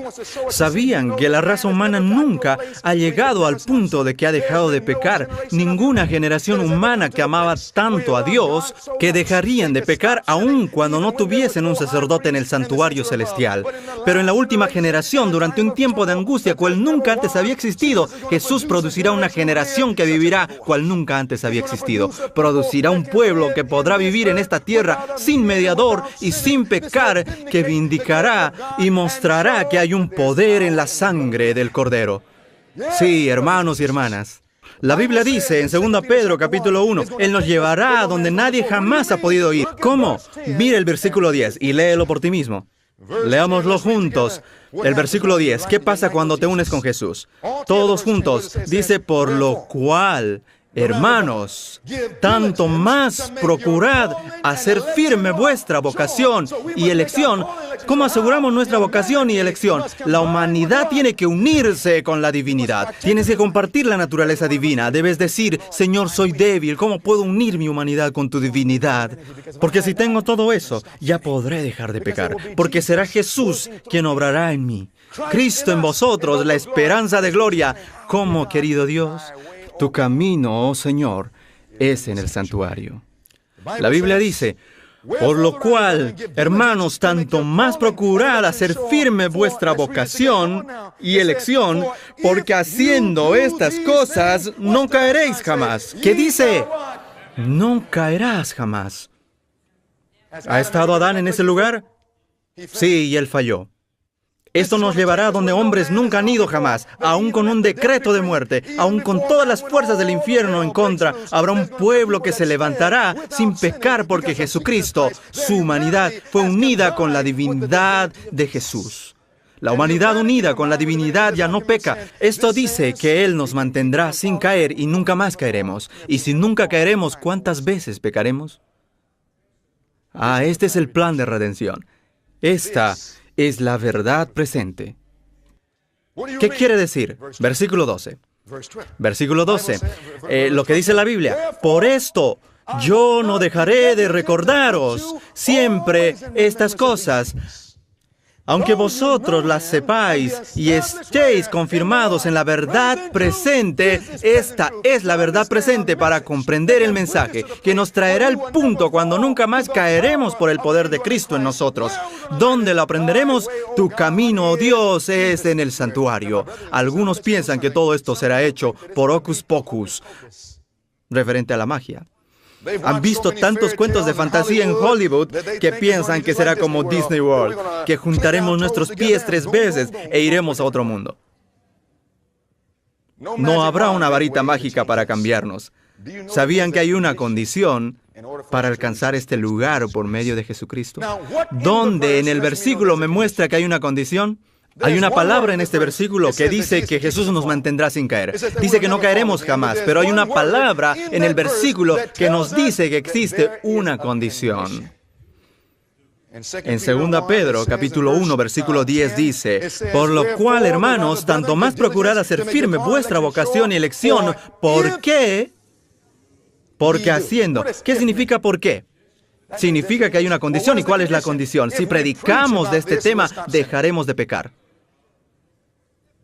¿Sabían que la raza humana nunca ha llegado al punto de que ha dejado de pecar? Ninguna generación humana que amaba tanto a Dios que dejarían de pecar aun cuando no tuviesen un sacerdote en el santuario celestial. Pero en la última generación, durante un tiempo de angustia cual nunca antes había existido, Jesús producirá una generación que vivirá cual nunca antes había existido. Producirá un pueblo que podrá vivir en esta tierra sin mediador y sin pecar, que vindicará y mostrará que hay un poder en la sangre del Cordero. Sí, hermanos y hermanas. La Biblia dice en 2 Pedro capítulo 1, Él nos llevará a donde nadie jamás ha podido ir. ¿Cómo? Mira el versículo 10 y léelo por ti mismo. Leámoslo juntos. El versículo 10. ¿Qué pasa cuando te unes con Jesús? Todos juntos. Dice, por lo cual, hermanos, tanto más procurad hacer firme vuestra vocación y elección. ¿Cómo aseguramos nuestra vocación y elección? La humanidad tiene que unirse con la divinidad. Tienes que compartir la naturaleza divina. Debes decir, Señor, soy débil. ¿Cómo puedo unir mi humanidad con tu divinidad? Porque si tengo todo eso, ya podré dejar de pecar. Porque será Jesús quien obrará en mí. Cristo en vosotros, la esperanza de gloria. ¿Cómo, querido Dios? Tu camino, oh Señor, es en el santuario. La Biblia dice, por lo cual, hermanos, tanto más procurad hacer firme vuestra vocación y elección, porque haciendo estas cosas no caeréis jamás. ¿Qué dice? No caerás jamás. ¿Ha estado Adán en ese lugar? Sí, y él falló. Esto nos llevará a donde hombres nunca han ido jamás, aún con un decreto de muerte, aún con todas las fuerzas del infierno en contra. Habrá un pueblo que se levantará sin pecar porque Jesucristo, su humanidad, fue unida con la divinidad de Jesús. La humanidad unida con la divinidad ya no peca. Esto dice que Él nos mantendrá sin caer y nunca más caeremos. Y si nunca caeremos, ¿cuántas veces pecaremos? Este es el plan de redención. Esta es la verdad presente. ¿Qué quiere decir? Versículo 12. Versículo 12. Lo que dice la Biblia. Por esto, yo no dejaré de recordaros siempre estas cosas, aunque vosotros las sepáis y estéis confirmados en la verdad presente. Esta es la verdad presente para comprender el mensaje, que nos traerá el punto cuando nunca más caeremos por el poder de Cristo en nosotros. ¿Dónde lo aprenderemos? Tu camino, oh Dios, es en el santuario. Algunos piensan que todo esto será hecho por hocus pocus, referente a la magia. Han visto tantos cuentos de fantasía en Hollywood que piensan que será como Disney World, que juntaremos nuestros pies 3 veces e iremos a otro mundo. No habrá una varita mágica para cambiarnos. ¿Sabían que hay una condición para alcanzar este lugar por medio de Jesucristo? ¿Dónde en el versículo me muestra que hay una condición? Hay una palabra en este versículo que dice que Jesús nos mantendrá sin caer. Dice que no caeremos jamás, pero hay una palabra en el versículo que nos dice que existe una condición. En 2 Pedro, capítulo 1, versículo 10 dice, por lo cual, hermanos, tanto más procurad hacer firme vuestra vocación y elección. ¿Por qué? Porque haciendo. ¿Qué significa por qué? Significa que hay una condición. ¿Y cuál es la condición? Si predicamos de este tema, dejaremos de pecar.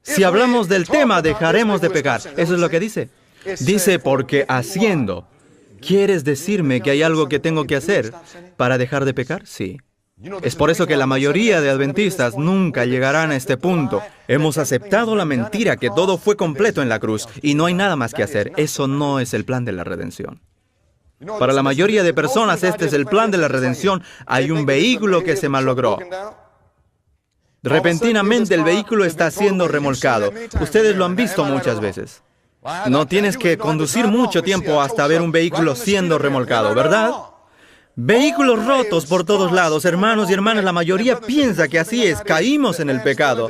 Si hablamos del tema, dejaremos de pecar. Eso es lo que dice. Dice, porque haciendo. ¿Quieres decirme que hay algo que tengo que hacer para dejar de pecar? Sí. Es por eso que la mayoría de adventistas nunca llegarán a este punto. Hemos aceptado la mentira que todo fue completo en la cruz y no hay nada más que hacer. Eso no es el plan de la redención. Para la mayoría de personas, este es el plan de la redención. Hay un vehículo que se malogró. Repentinamente el vehículo está siendo remolcado. Ustedes lo han visto muchas veces. No tienes que conducir mucho tiempo hasta ver un vehículo siendo remolcado, ¿verdad? Vehículos rotos por todos lados. Hermanos y hermanas, la mayoría piensa que así es. Caímos en el pecado.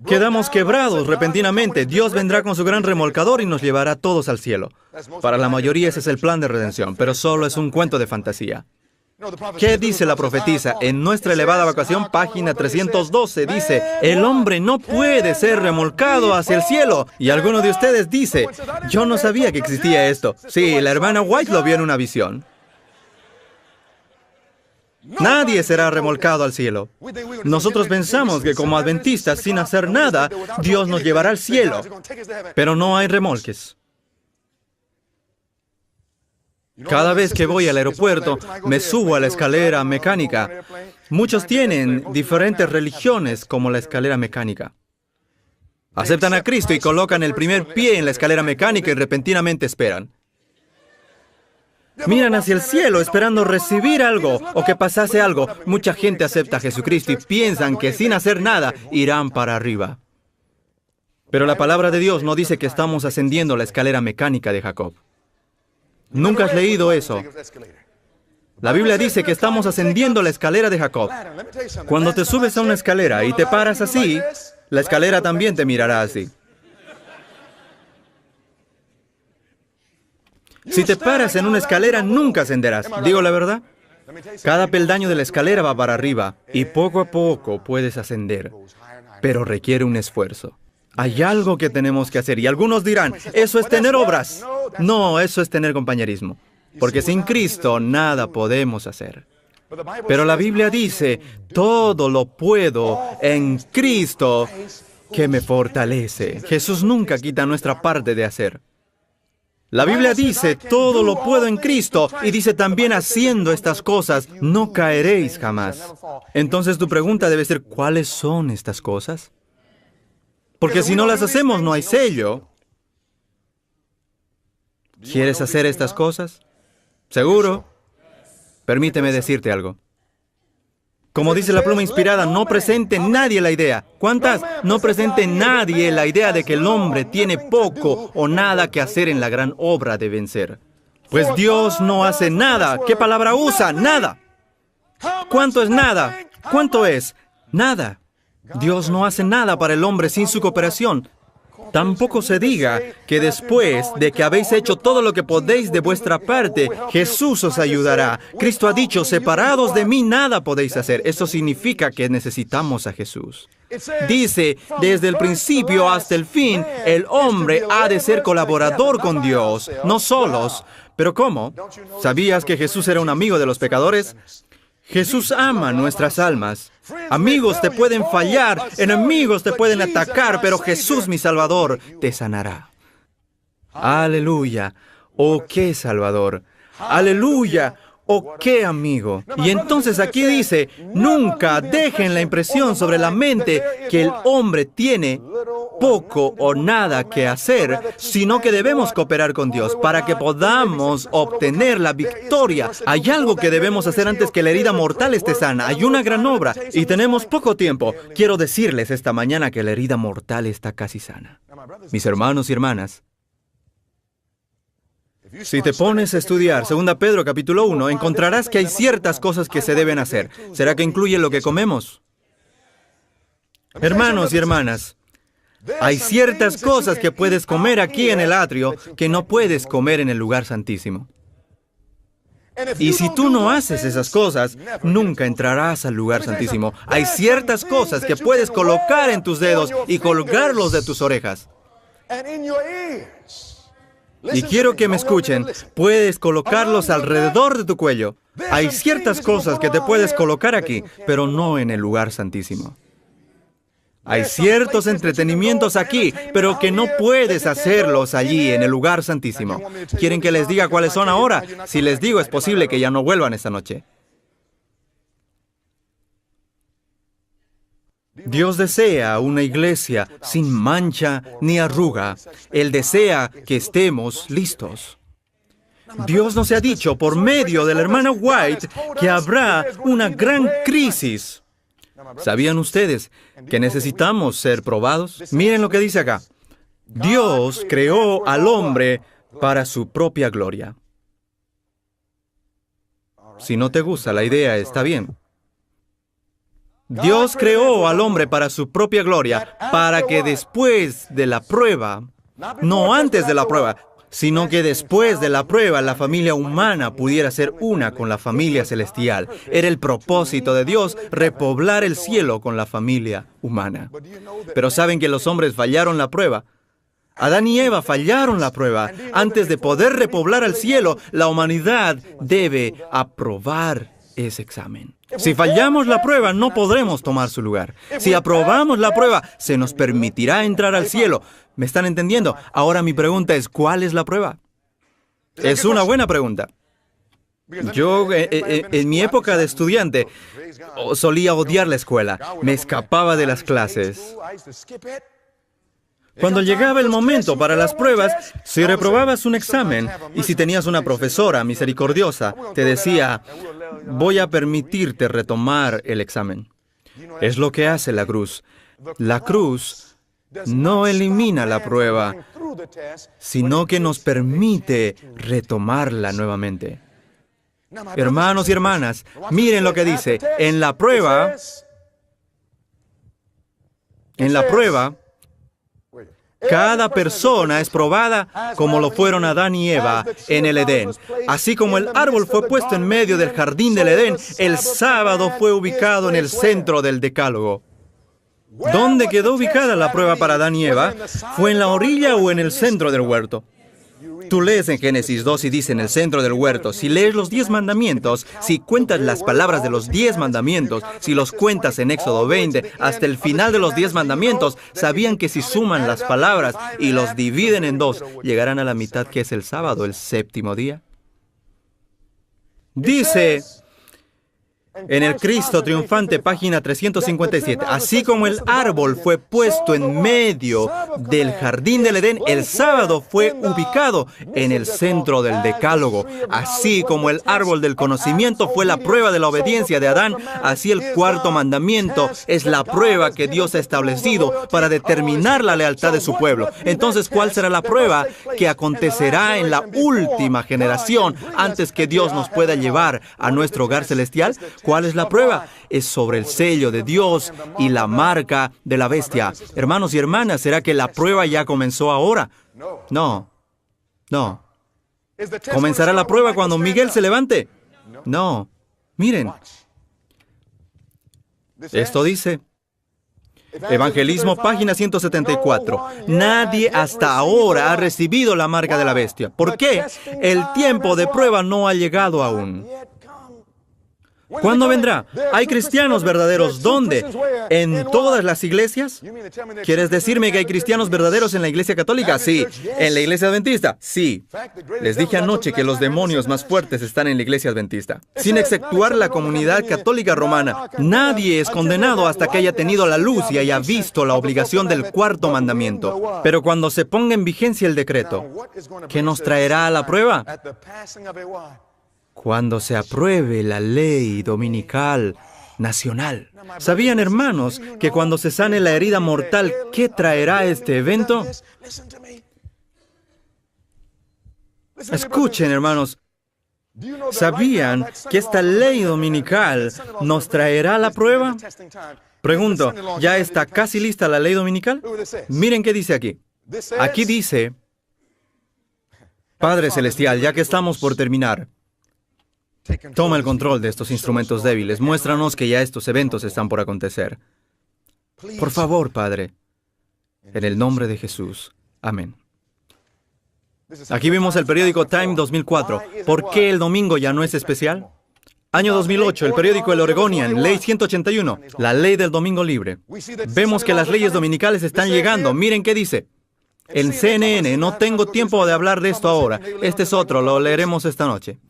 Quedamos quebrados repentinamente. Dios vendrá con su gran remolcador y nos llevará todos al cielo. Para la mayoría ese es el plan de redención, pero solo es un cuento de fantasía. ¿Qué dice la profetisa? En nuestra elevada vocación, página 312, dice, el hombre no puede ser remolcado hacia el cielo. Y alguno de ustedes dice, yo no sabía que existía esto. Sí, la hermana White lo vio en una visión. Nadie será remolcado al cielo. Nosotros pensamos que como adventistas, sin hacer nada, Dios nos llevará al cielo. Pero no hay remolques. Cada vez que voy al aeropuerto, me subo a la escalera mecánica. Muchos tienen diferentes religiones como la escalera mecánica. Aceptan a Cristo y colocan el primer pie en la escalera mecánica y repentinamente esperan. Miran hacia el cielo esperando recibir algo o que pasase algo. Mucha gente acepta a Jesucristo y piensan que sin hacer nada irán para arriba. Pero la palabra de Dios no dice que estamos ascendiendo la escalera mecánica de Jacob. ¿Nunca has leído eso? La Biblia dice que estamos ascendiendo la escalera de Jacob. Cuando te subes a una escalera y te paras así, la escalera también te mirará así. Si te paras en una escalera, nunca ascenderás. ¿Digo la verdad? Cada peldaño de la escalera va para arriba y poco a poco puedes ascender, pero requiere un esfuerzo. Hay algo que tenemos que hacer y algunos dirán, eso es tener obras. No, eso es tener compañerismo, porque sin Cristo nada podemos hacer. Pero la Biblia dice, todo lo puedo en Cristo que me fortalece. Jesús nunca quita nuestra parte de hacer. La Biblia dice, todo lo puedo en Cristo, y dice también, haciendo estas cosas, no caeréis jamás. Entonces tu pregunta debe ser, ¿cuáles son estas cosas? Porque si no las hacemos, no hay sello. ¿Quieres hacer estas cosas? ¿Seguro? Permíteme decirte algo. Como dice la pluma inspirada, no presente nadie la idea. ¿Cuántas? No presente nadie la idea de que el hombre tiene poco o nada que hacer en la gran obra de vencer. Pues Dios no hace nada. ¿Qué palabra usa? Nada. ¿Cuánto es nada? ¿Cuánto es? Nada. Dios no hace nada para el hombre sin su cooperación. Tampoco se diga que después de que habéis hecho todo lo que podéis de vuestra parte, Jesús os ayudará. Cristo ha dicho, separados de mí nada podéis hacer. Eso significa que necesitamos a Jesús. Dice, desde el principio hasta el fin, el hombre ha de ser colaborador con Dios, no solos. ¿Pero cómo? ¿Sabías que Jesús era un amigo de los pecadores? Jesús ama nuestras almas. Amigos te pueden fallar, enemigos te pueden atacar, pero Jesús, mi Salvador, te sanará. Aleluya. Oh, qué Salvador. Aleluya. Oh, qué amigo. Y entonces aquí dice, nunca dejen la impresión sobre la mente que el hombre tiene poco o nada que hacer, sino que debemos cooperar con Dios para que podamos obtener la victoria. Hay algo que debemos hacer antes que la herida mortal esté sana. Hay una gran obra y tenemos poco tiempo. Quiero decirles esta mañana que la herida mortal está casi sana. Mis hermanos y hermanas, si te pones a estudiar 2 Pedro capítulo 1, encontrarás que hay ciertas cosas que se deben hacer. ¿Será que incluye lo que comemos? Hermanos y hermanas, hay ciertas cosas que puedes comer aquí en el atrio que no puedes comer en el lugar santísimo. Y si tú no haces esas cosas, nunca entrarás al lugar santísimo. Hay ciertas cosas que puedes colocar en tus dedos y colgarlos de tus orejas. Y quiero que me escuchen, puedes colocarlos alrededor de tu cuello. Hay ciertas cosas que te puedes colocar aquí, pero no en el lugar santísimo. Hay ciertos entretenimientos aquí, pero que no puedes hacerlos allí en el lugar santísimo. ¿Quieren que les diga cuáles son ahora? Si les digo, es posible que ya no vuelvan esta noche. Dios desea una iglesia sin mancha ni arruga. Él desea que estemos listos. Dios nos ha dicho por medio de la hermana White que habrá una gran crisis. ¿Sabían ustedes que necesitamos ser probados? Miren lo que dice acá. Dios creó al hombre para su propia gloria. Si no te gusta la idea, está bien. Dios creó al hombre para su propia gloria, para que después de la prueba, no antes de la prueba, sino que después de la prueba la familia humana pudiera ser una con la familia celestial. Era el propósito de Dios, repoblar el cielo con la familia humana. Pero ¿saben que los hombres fallaron la prueba? Adán y Eva fallaron la prueba. Antes de poder repoblar el cielo, la humanidad debe aprobar ese examen. Si fallamos la prueba, no podremos tomar su lugar. Si aprobamos la prueba, se nos permitirá entrar al cielo. ¿Me están entendiendo? Ahora mi pregunta es, ¿cuál es la prueba? Es una buena pregunta. Yo, en mi época de estudiante, solía odiar la escuela. Me escapaba de las clases. Cuando llegaba el momento para las pruebas, si reprobabas un examen y si tenías una profesora misericordiosa, te decía, voy a permitirte retomar el examen. Es lo que hace la cruz. La cruz no elimina la prueba, sino que nos permite retomarla nuevamente. Hermanos y hermanas, miren lo que dice. En la prueba, cada persona es probada como lo fueron Adán y Eva en el Edén. Así como el árbol fue puesto en medio del jardín del Edén, el sábado fue ubicado en el centro del decálogo. ¿Dónde quedó ubicada la prueba para Adán y Eva? ¿Fue en la orilla o en el centro del huerto? Tú lees en Génesis 2 y dice en el centro del huerto. Si lees los 10 mandamientos, si cuentas las palabras de los 10 mandamientos, si los cuentas en Éxodo 20, hasta el final de los 10 mandamientos, ¿sabían que si suman las palabras y los dividen en 2, llegarán a la mitad que es el sábado, el séptimo día? Dice en el Cristo Triunfante, página 357, así como el árbol fue puesto en medio del jardín del Edén, el sábado fue ubicado en el centro del decálogo. Así como el árbol del conocimiento fue la prueba de la obediencia de Adán, así el cuarto mandamiento es la prueba que Dios ha establecido para determinar la lealtad de su pueblo. Entonces, ¿cuál será la prueba que acontecerá en la última generación antes que Dios nos pueda llevar a nuestro hogar celestial? ¿Cuál es la prueba? Es sobre el sello de Dios y la marca de la bestia. Hermanos y hermanas, ¿será que la prueba ya comenzó ahora? No. ¿Comenzará la prueba cuando Miguel se levante? No. Miren. Esto dice, Evangelismo, página 174. Nadie hasta ahora ha recibido la marca de la bestia. ¿Por qué? El tiempo de prueba no ha llegado aún. ¿Cuándo vendrá? ¿Hay cristianos verdaderos dónde? ¿En todas las iglesias? ¿Quieres decirme que hay cristianos verdaderos en la iglesia católica? Sí. ¿En la iglesia adventista? Sí. Les dije anoche que los demonios más fuertes están en la iglesia adventista. Sin exceptuar la comunidad católica romana, nadie es condenado hasta que haya tenido la luz y haya visto la obligación del cuarto mandamiento. Pero cuando se ponga en vigencia el decreto, ¿qué nos traerá a la prueba? Cuando se apruebe la ley dominical nacional. ¿Sabían, hermanos, que cuando se sane la herida mortal, qué traerá este evento? Escuchen, hermanos. ¿Sabían que esta ley dominical nos traerá la prueba? Pregunto, ¿ya está casi lista la ley dominical? Miren qué dice aquí. Aquí dice, Padre Celestial, ya que estamos por terminar, toma el control de estos instrumentos débiles. Muéstranos que ya estos eventos están por acontecer. Por favor, Padre, en el nombre de Jesús. Amén. Aquí vimos el periódico Time 2004. ¿Por qué el domingo ya no es especial? Año 2008, el periódico El Oregonian, Ley 181, la ley del domingo libre. Vemos que las leyes dominicales están llegando. Miren qué dice. En CNN, no tengo tiempo de hablar de esto ahora. Este es otro, lo leeremos esta noche.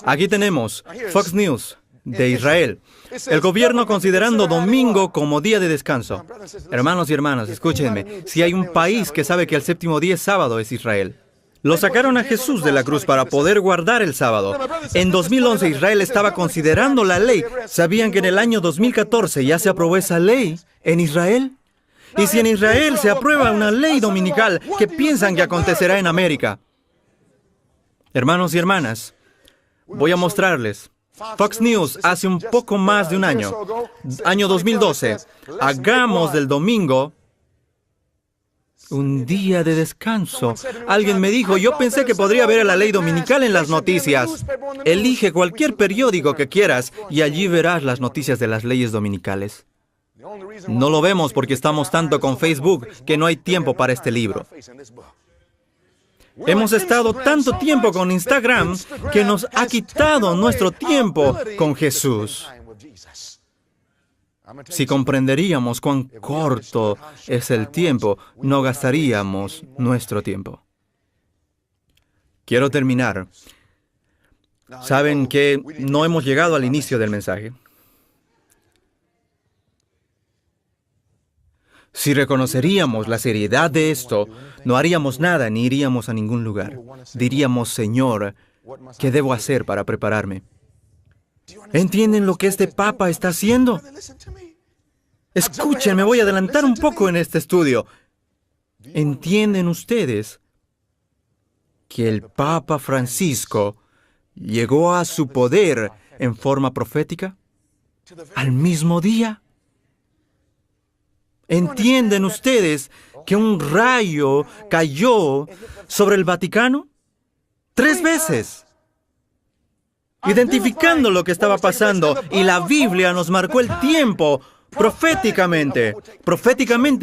Aquí tenemos Fox News de Israel. El gobierno considerando domingo como día de descanso. Hermanos y hermanas, escúchenme. Si hay un país que sabe que el séptimo día es sábado, es Israel. Lo sacaron a Jesús de la cruz para poder guardar el sábado. En 2011 Israel estaba considerando la ley. ¿Sabían que en el año 2014 ya se aprobó esa ley en Israel? Y si en Israel se aprueba una ley dominical, ¿qué piensan que acontecerá en América? Hermanos y hermanas, voy a mostrarles. Fox News hace un poco más de un año, año 2012, hagamos del domingo un día de descanso. Alguien me dijo, yo pensé que podría ver la ley dominical en las noticias. Elige cualquier periódico que quieras y allí verás las noticias de las leyes dominicales. No lo vemos porque estamos tanto con Facebook que no hay tiempo para este libro. Hemos estado tanto tiempo con Instagram que nos ha quitado nuestro tiempo con Jesús. Si comprenderíamos cuán corto es el tiempo, no gastaríamos nuestro tiempo. Quiero terminar. Saben que no hemos llegado al inicio del mensaje. Si reconoceríamos la seriedad de esto, no haríamos nada ni iríamos a ningún lugar. Diríamos, Señor, ¿qué debo hacer para prepararme? ¿Entienden lo que este Papa está haciendo? Escuchen, me voy a adelantar un poco en este estudio. ¿Entienden ustedes que el Papa Francisco llegó a su poder en forma profética al mismo día? ¿Entienden ustedes que un rayo cayó sobre el Vaticano? 3 veces. Identificando lo que estaba pasando. Y la Biblia nos marcó el tiempo proféticamente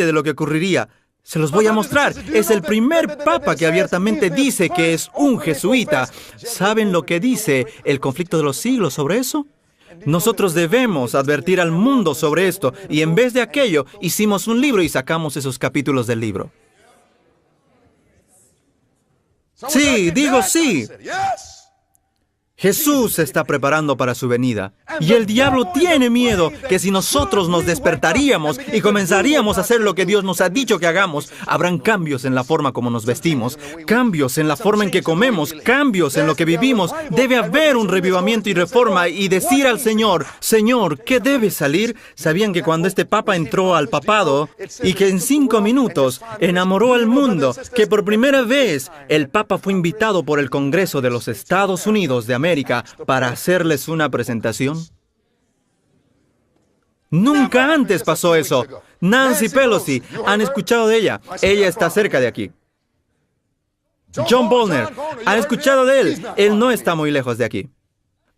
de lo que ocurriría. Se los voy a mostrar. Es el primer papa que abiertamente dice que es un jesuita. ¿Saben lo que dice el conflicto de los siglos sobre eso? Nosotros debemos advertir al mundo sobre esto, y en vez de aquello, hicimos un libro y sacamos esos capítulos del libro. Sí, digo sí. Jesús se está preparando para su venida. Y el diablo tiene miedo que si nosotros nos despertaríamos y comenzaríamos a hacer lo que Dios nos ha dicho que hagamos, habrán cambios en la forma como nos vestimos, cambios en la forma en que comemos, cambios en lo que vivimos. Debe haber un revivamiento y reforma y decir al Señor, Señor, ¿qué debe salir? ¿Sabían que cuando este Papa entró al papado y que en 5 minutos enamoró al mundo, que por primera vez el Papa fue invitado por el Congreso de los Estados Unidos de América para hacerles una presentación? Nunca antes pasó eso. Nancy Pelosi, ¿han escuchado de ella? Ella está cerca de aquí. John Bolton, ¿han escuchado de él? Él no está muy lejos de aquí.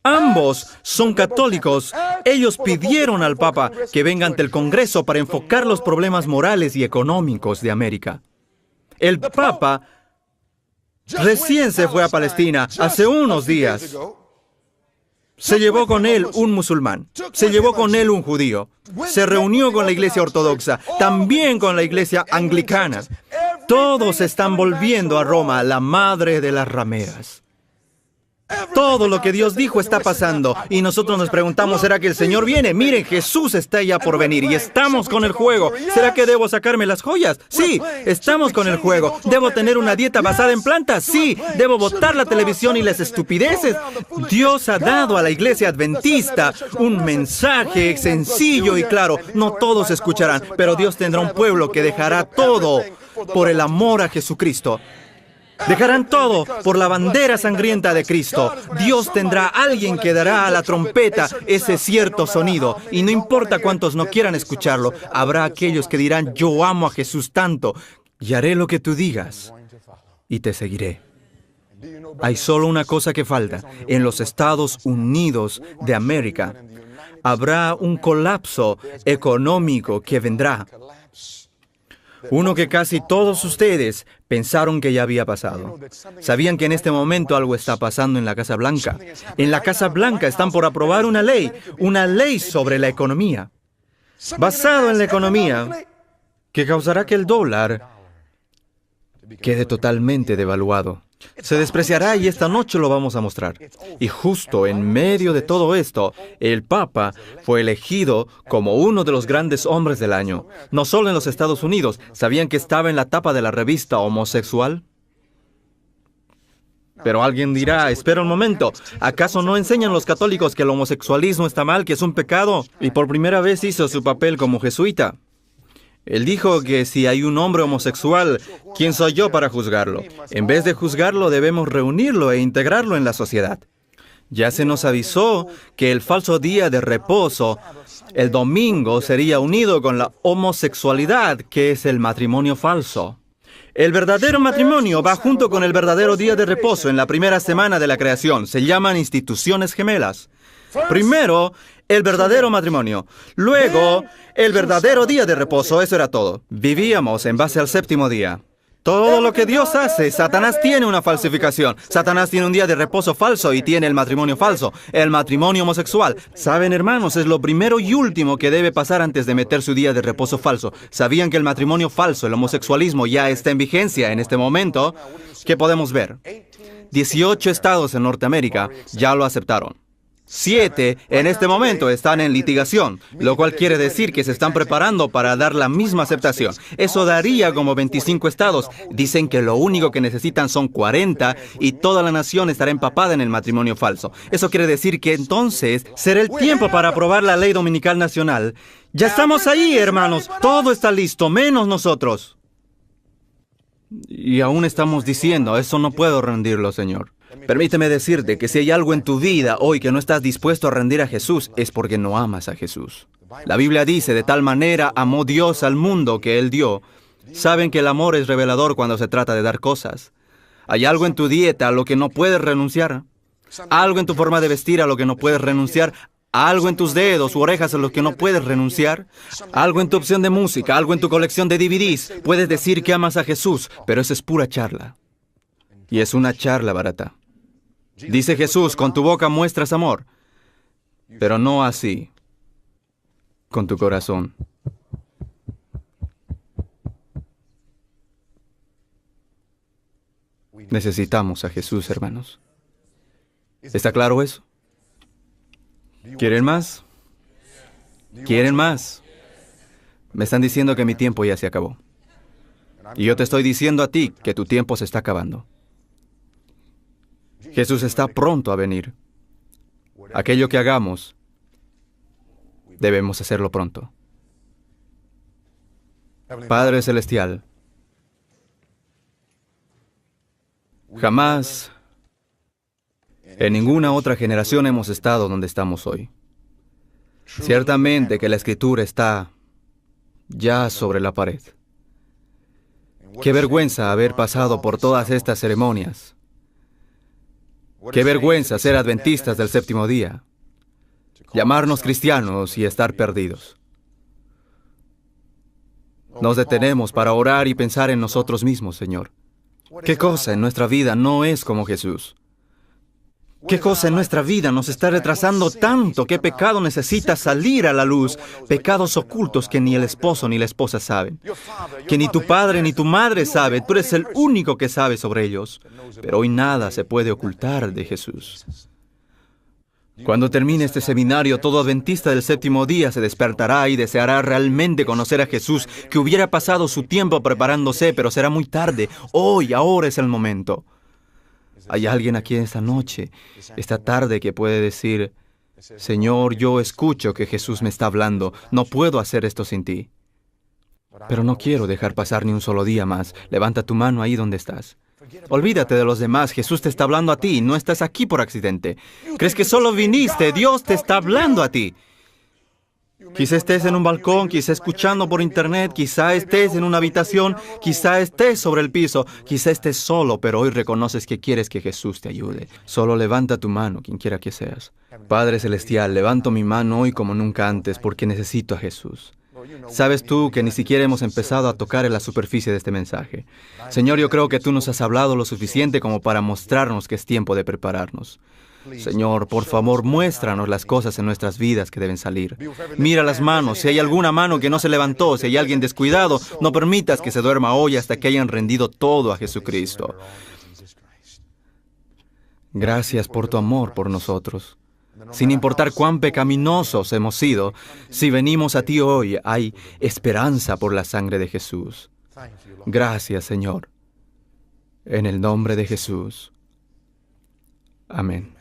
Ambos son católicos Ellos pidieron al Papa que venga ante el Congreso para enfocar los problemas morales y económicos de América. El Papa recién se fue a Palestina hace unos días. Se llevó con él un musulmán, se llevó con él un judío, se reunió con la iglesia ortodoxa, también con la iglesia anglicana. Todos están volviendo a Roma, la madre de las rameras. Todo lo que Dios dijo está pasando y nosotros nos preguntamos, ¿será que el Señor viene? Miren, Jesús está ya por venir y estamos con el juego. ¿Será que debo sacarme las joyas? Sí, estamos con el juego. ¿Debo tener una dieta basada en plantas? Sí. ¿Debo botar la televisión y las estupideces? Dios ha dado a la iglesia adventista un mensaje sencillo y claro. No todos escucharán, pero Dios tendrá un pueblo que dejará todo por el amor a Jesucristo. Dejarán todo por la bandera sangrienta de Cristo. Dios tendrá a alguien que dará a la trompeta ese cierto sonido. Y no importa cuántos no quieran escucharlo, habrá aquellos que dirán, yo amo a Jesús tanto, y haré lo que tú digas, y te seguiré. Hay solo una cosa que falta. En los Estados Unidos de América habrá un colapso económico que vendrá. Uno que casi todos ustedes pensaron que ya había pasado. Sabían que en este momento algo está pasando en la Casa Blanca. En la Casa Blanca están por aprobar una ley sobre la economía, basado en la economía, que causará que el dólar quede totalmente devaluado. Se despreciará y esta noche lo vamos a mostrar. Y justo en medio de todo esto, el Papa fue elegido como uno de los grandes hombres del año. No solo en los Estados Unidos, ¿sabían que estaba en la tapa de la revista Homosexual? Pero alguien dirá, espera un momento, ¿acaso no enseñan los católicos que el homosexualismo está mal, que es un pecado? Y por primera vez hizo su papel como jesuita. Él dijo que si hay un hombre homosexual, ¿quién soy yo para juzgarlo? En vez de juzgarlo, debemos reunirlo e integrarlo en la sociedad. Ya se nos avisó que el falso día de reposo, el domingo, sería unido con la homosexualidad, que es el matrimonio falso. El verdadero matrimonio va junto con el verdadero día de reposo en la primera semana de la creación. Se llaman instituciones gemelas. Primero, el verdadero matrimonio. Luego, el verdadero día de reposo. Eso era todo. Vivíamos en base al séptimo día. Todo lo que Dios hace, Satanás tiene una falsificación. Satanás tiene un día de reposo falso y tiene el matrimonio falso, el matrimonio homosexual. Saben, hermanos, es lo primero y último que debe pasar antes de meter su día de reposo falso. ¿Sabían que el matrimonio falso, el homosexualismo, ya está en vigencia en este momento? ¿Qué podemos ver? 18 estados en Norteamérica ya lo aceptaron. 7 en este momento están en litigación, lo cual quiere decir que se están preparando para dar la misma aceptación. Eso daría como 25 estados. Dicen que lo único que necesitan son 40 y toda la nación estará empapada en el matrimonio falso. Eso quiere decir que entonces será el tiempo para aprobar la ley dominical nacional. Ya estamos ahí, hermanos. Todo está listo, menos nosotros. Y aún estamos diciendo, eso no puedo rendirlo, Señor. Permíteme decirte que si hay algo en tu vida hoy que no estás dispuesto a rendir a Jesús, es porque no amas a Jesús. La Biblia dice, de tal manera amó Dios al mundo que Él dio. Saben que el amor es revelador cuando se trata de dar cosas. ¿Hay algo en tu dieta a lo que no puedes renunciar? ¿Algo en tu forma de vestir a lo que no puedes renunciar? ¿Algo en tus dedos u orejas a lo que no puedes renunciar? ¿Algo en tu opción de música? ¿Algo en tu colección de DVDs? Puedes decir que amas a Jesús, pero eso es pura charla. Y es una charla barata. Dice Jesús, con tu boca muestras amor, pero no así, con tu corazón. Necesitamos a Jesús, hermanos. ¿Está claro eso? ¿Quieren más? ¿Quieren más? Me están diciendo que mi tiempo ya se acabó. Y yo te estoy diciendo a ti que tu tiempo se está acabando. Jesús está pronto a venir. Aquello que hagamos, debemos hacerlo pronto. Padre Celestial, jamás en ninguna otra generación hemos estado donde estamos hoy. Ciertamente que la Escritura está ya sobre la pared. Qué vergüenza haber pasado por todas estas ceremonias. Qué vergüenza ser adventistas del séptimo día. llamarnos cristianos y estar perdidos. Nos detenemos para orar y pensar en nosotros mismos, Señor. ¿Qué cosa en nuestra vida no es como Jesús? ¿Qué cosa en nuestra vida nos está retrasando tanto? ¿Qué pecado necesita salir a la luz? Pecados ocultos que ni el esposo ni la esposa saben. Que ni tu padre ni tu madre sabe. Tú eres el único que sabe sobre ellos. Pero hoy nada se puede ocultar de Jesús. Cuando termine este seminario, todo adventista del séptimo día se despertará y deseará realmente conocer a Jesús, que hubiera pasado su tiempo preparándose, pero será muy tarde. Hoy, ahora es el momento. ¿Hay alguien aquí esta noche, esta tarde, que puede decir, Señor, yo escucho que Jesús me está hablando, no puedo hacer esto sin ti? Pero no quiero dejar pasar ni un solo día más. Levanta tu mano ahí donde estás. Olvídate de los demás, Jesús te está hablando a ti, no estás aquí por accidente. ¿Crees que solo viniste? Dios te está hablando a ti. Quizá estés en un balcón, quizá escuchando por internet, quizá estés en una habitación, quizá estés sobre el piso, quizá estés solo, pero hoy reconoces que quieres que Jesús te ayude. Solo levanta tu mano, quien quiera que seas. Padre Celestial, levanto mi mano hoy como nunca antes porque necesito a Jesús. Sabes tú que ni siquiera hemos empezado a tocar en la superficie de este mensaje. Señor, yo creo que tú nos has hablado lo suficiente como para mostrarnos que es tiempo de prepararnos. Señor, por favor, muéstranos las cosas en nuestras vidas que deben salir. Mira las manos, si hay alguna mano que no se levantó, si hay alguien descuidado, no permitas que se duerma hoy hasta que hayan rendido todo a Jesucristo. Gracias por tu amor por nosotros. Sin importar cuán pecaminosos hemos sido, si venimos a ti hoy, hay esperanza por la sangre de Jesús. Gracias, Señor. En el nombre de Jesús. Amén.